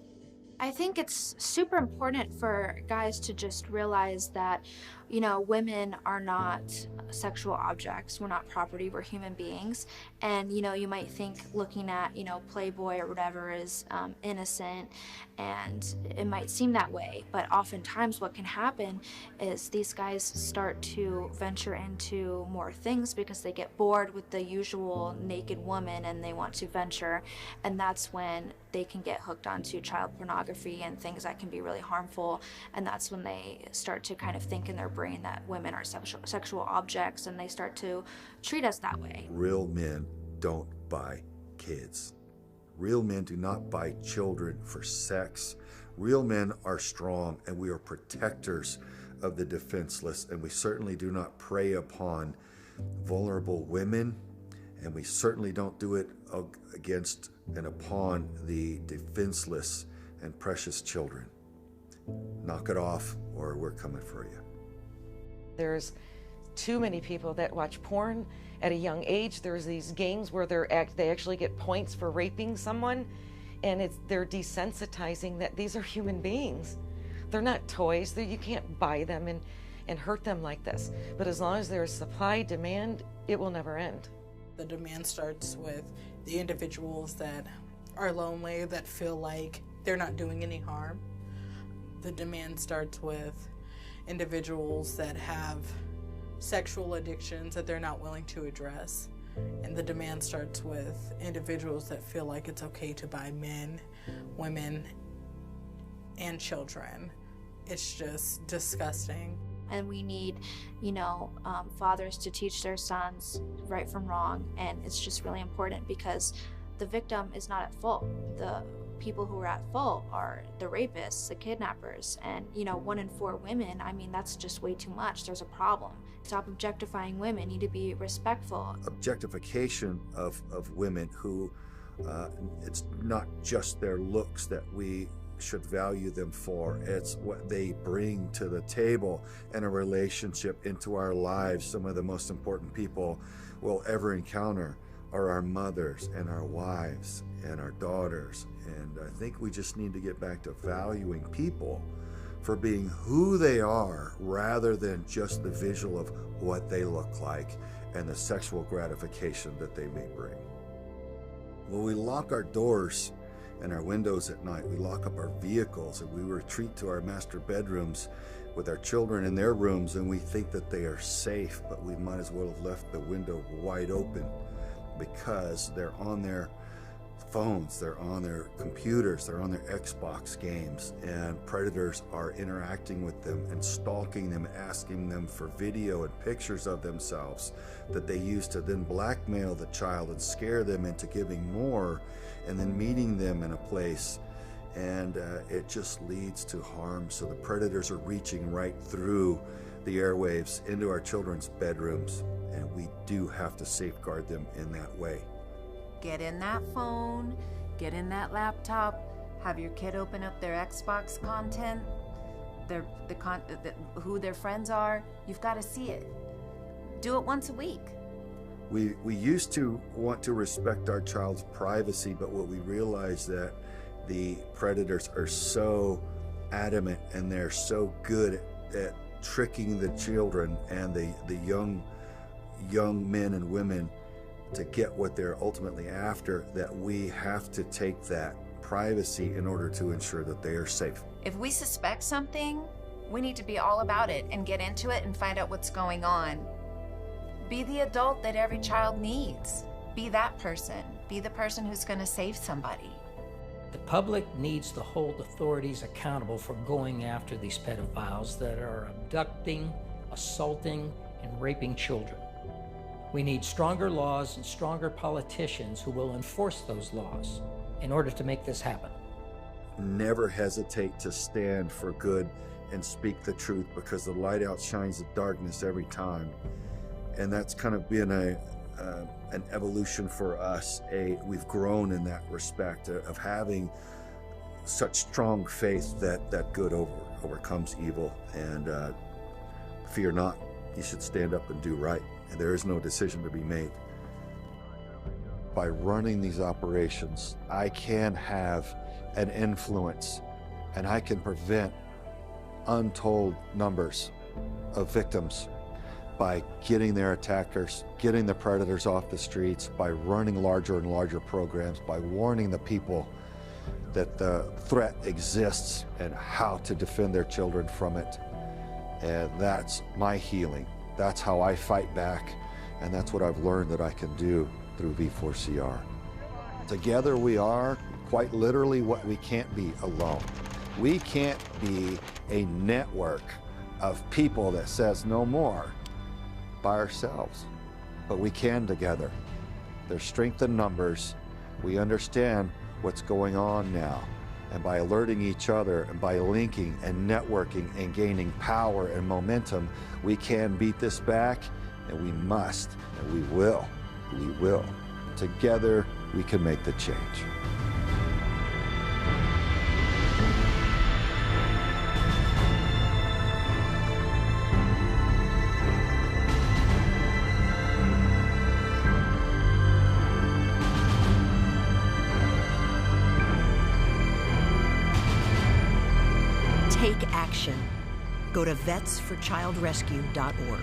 I think it's super important for guys to just realize that, you know, women are not sexual objects. We're not property. We're human beings. And, you know, you might think looking at, you know, Playboy or whatever is innocent, and it might seem that way. But oftentimes what can happen is these guys start to venture into more things because they get bored with the usual naked woman and they want to venture. And that's when they can get hooked onto child pornography and things that can be really harmful. And that's when they start to kind of think in their brain that women are sexual objects, and they start to treat us that way. Real men don't buy kids. Real men do not buy children for sex. Real men are strong, and we are protectors of the defenseless, and we certainly do not prey upon vulnerable women, and we certainly don't do it against and upon the defenseless and precious children. knock it off or we're coming for you. There's too many people that watch porn at a young age. There's these games where they actually get points for raping someone, and they're desensitizing that these are human beings. They're not toys. You can't buy them and hurt them like this. But as long as there's supply, demand, it will never end. The demand starts with the individuals that are lonely, that feel like they're not doing any harm. The demand starts with individuals that have sexual addictions that they're not willing to address. And the demand starts with individuals that feel like it's okay to buy men, women, and children. It's just disgusting. And we need, fathers to teach their sons right from wrong. And it's just really important because the victim is not at fault. The people who are at fault are the rapists, the kidnappers, and 1 in 4 women. I mean, that's just way too much. There's a problem. Stop objectifying women. Need to be respectful. Objectification of women who, it's not just their looks that we should value them for. It's what they bring to the table in a relationship, into our lives. Some of the most important people we'll ever encounter are our mothers and our wives and our daughters. And I think we just need to get back to valuing people for being who they are rather than just the visual of what they look like and the sexual gratification that they may bring. When we lock our doors and our windows at night, we lock up our vehicles, and we retreat to our master bedrooms with our children in their rooms, and we think that they are safe, but we might as well have left the window wide open because they're on their phones, they're on their computers, they're on their Xbox games, and predators are interacting with them and stalking them, asking them for video and pictures of themselves that they use to then blackmail the child and scare them into giving more, and then meeting them in a place, and it just leads to harm. So the predators are reaching right through the airwaves into our children's bedrooms, and we do have to safeguard them in that way. Get in that phone, get in that laptop, have your kid open up their Xbox content, who their friends are. You've got to see it. Do it once a week. We used to want to respect our child's privacy, but what we realized that the predators are so adamant and they're so good at tricking the children and the young men and women to get what they're ultimately after, that we have to take that privacy in order to ensure that they are safe. If we suspect something, we need to be all about it and get into it and find out what's going on. Be the adult that every child needs. Be that person. Be the person who's going to save somebody. The public needs to hold authorities accountable for going after these pedophiles that are abducting, assaulting, and raping children. We need stronger laws and stronger politicians who will enforce those laws in order to make this happen. Never hesitate to stand for good and speak the truth, because the light outshines the darkness every time. And that's kind of been an evolution for us. We've grown in that respect of having such strong faith that good overcomes evil. And fear not, you should stand up and do right. And there is no decision to be made. By running these operations, I can have an influence, and I can prevent untold numbers of victims by getting their attackers, getting the predators off the streets, by running larger and larger programs, by warning the people that the threat exists and how to defend their children from it. And that's my healing. That's how I fight back, and that's what I've learned that I can do through V4CR. Together we are quite literally what we can't be alone. We can't be a network of people that says no more by ourselves, but we can together. There's strength in numbers. We understand what's going on now. And by alerting each other and by linking and networking and gaining power and momentum, we can beat this back, and we must, and we will. We will. Together, we can make the change. action. Go to vetsforchildrescue.org.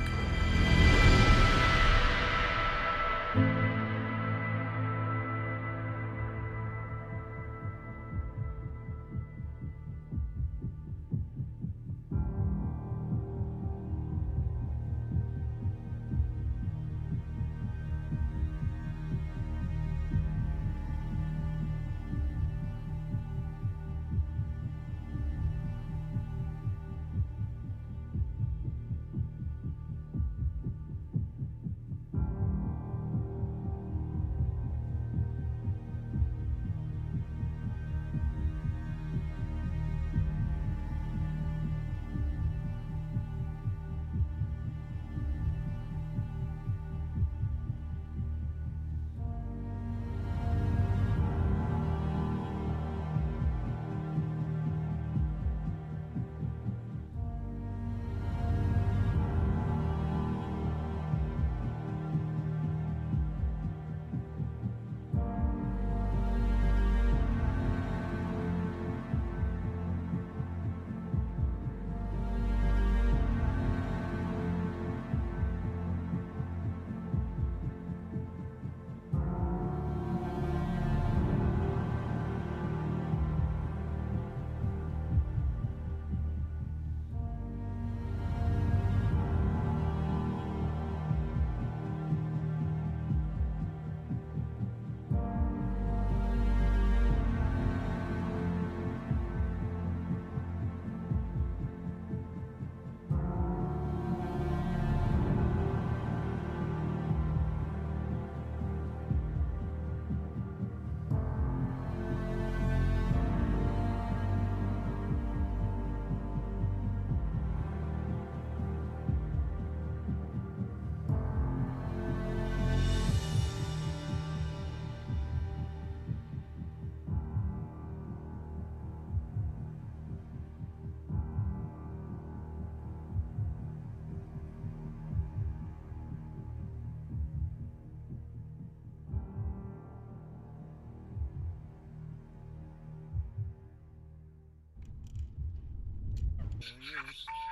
There he is.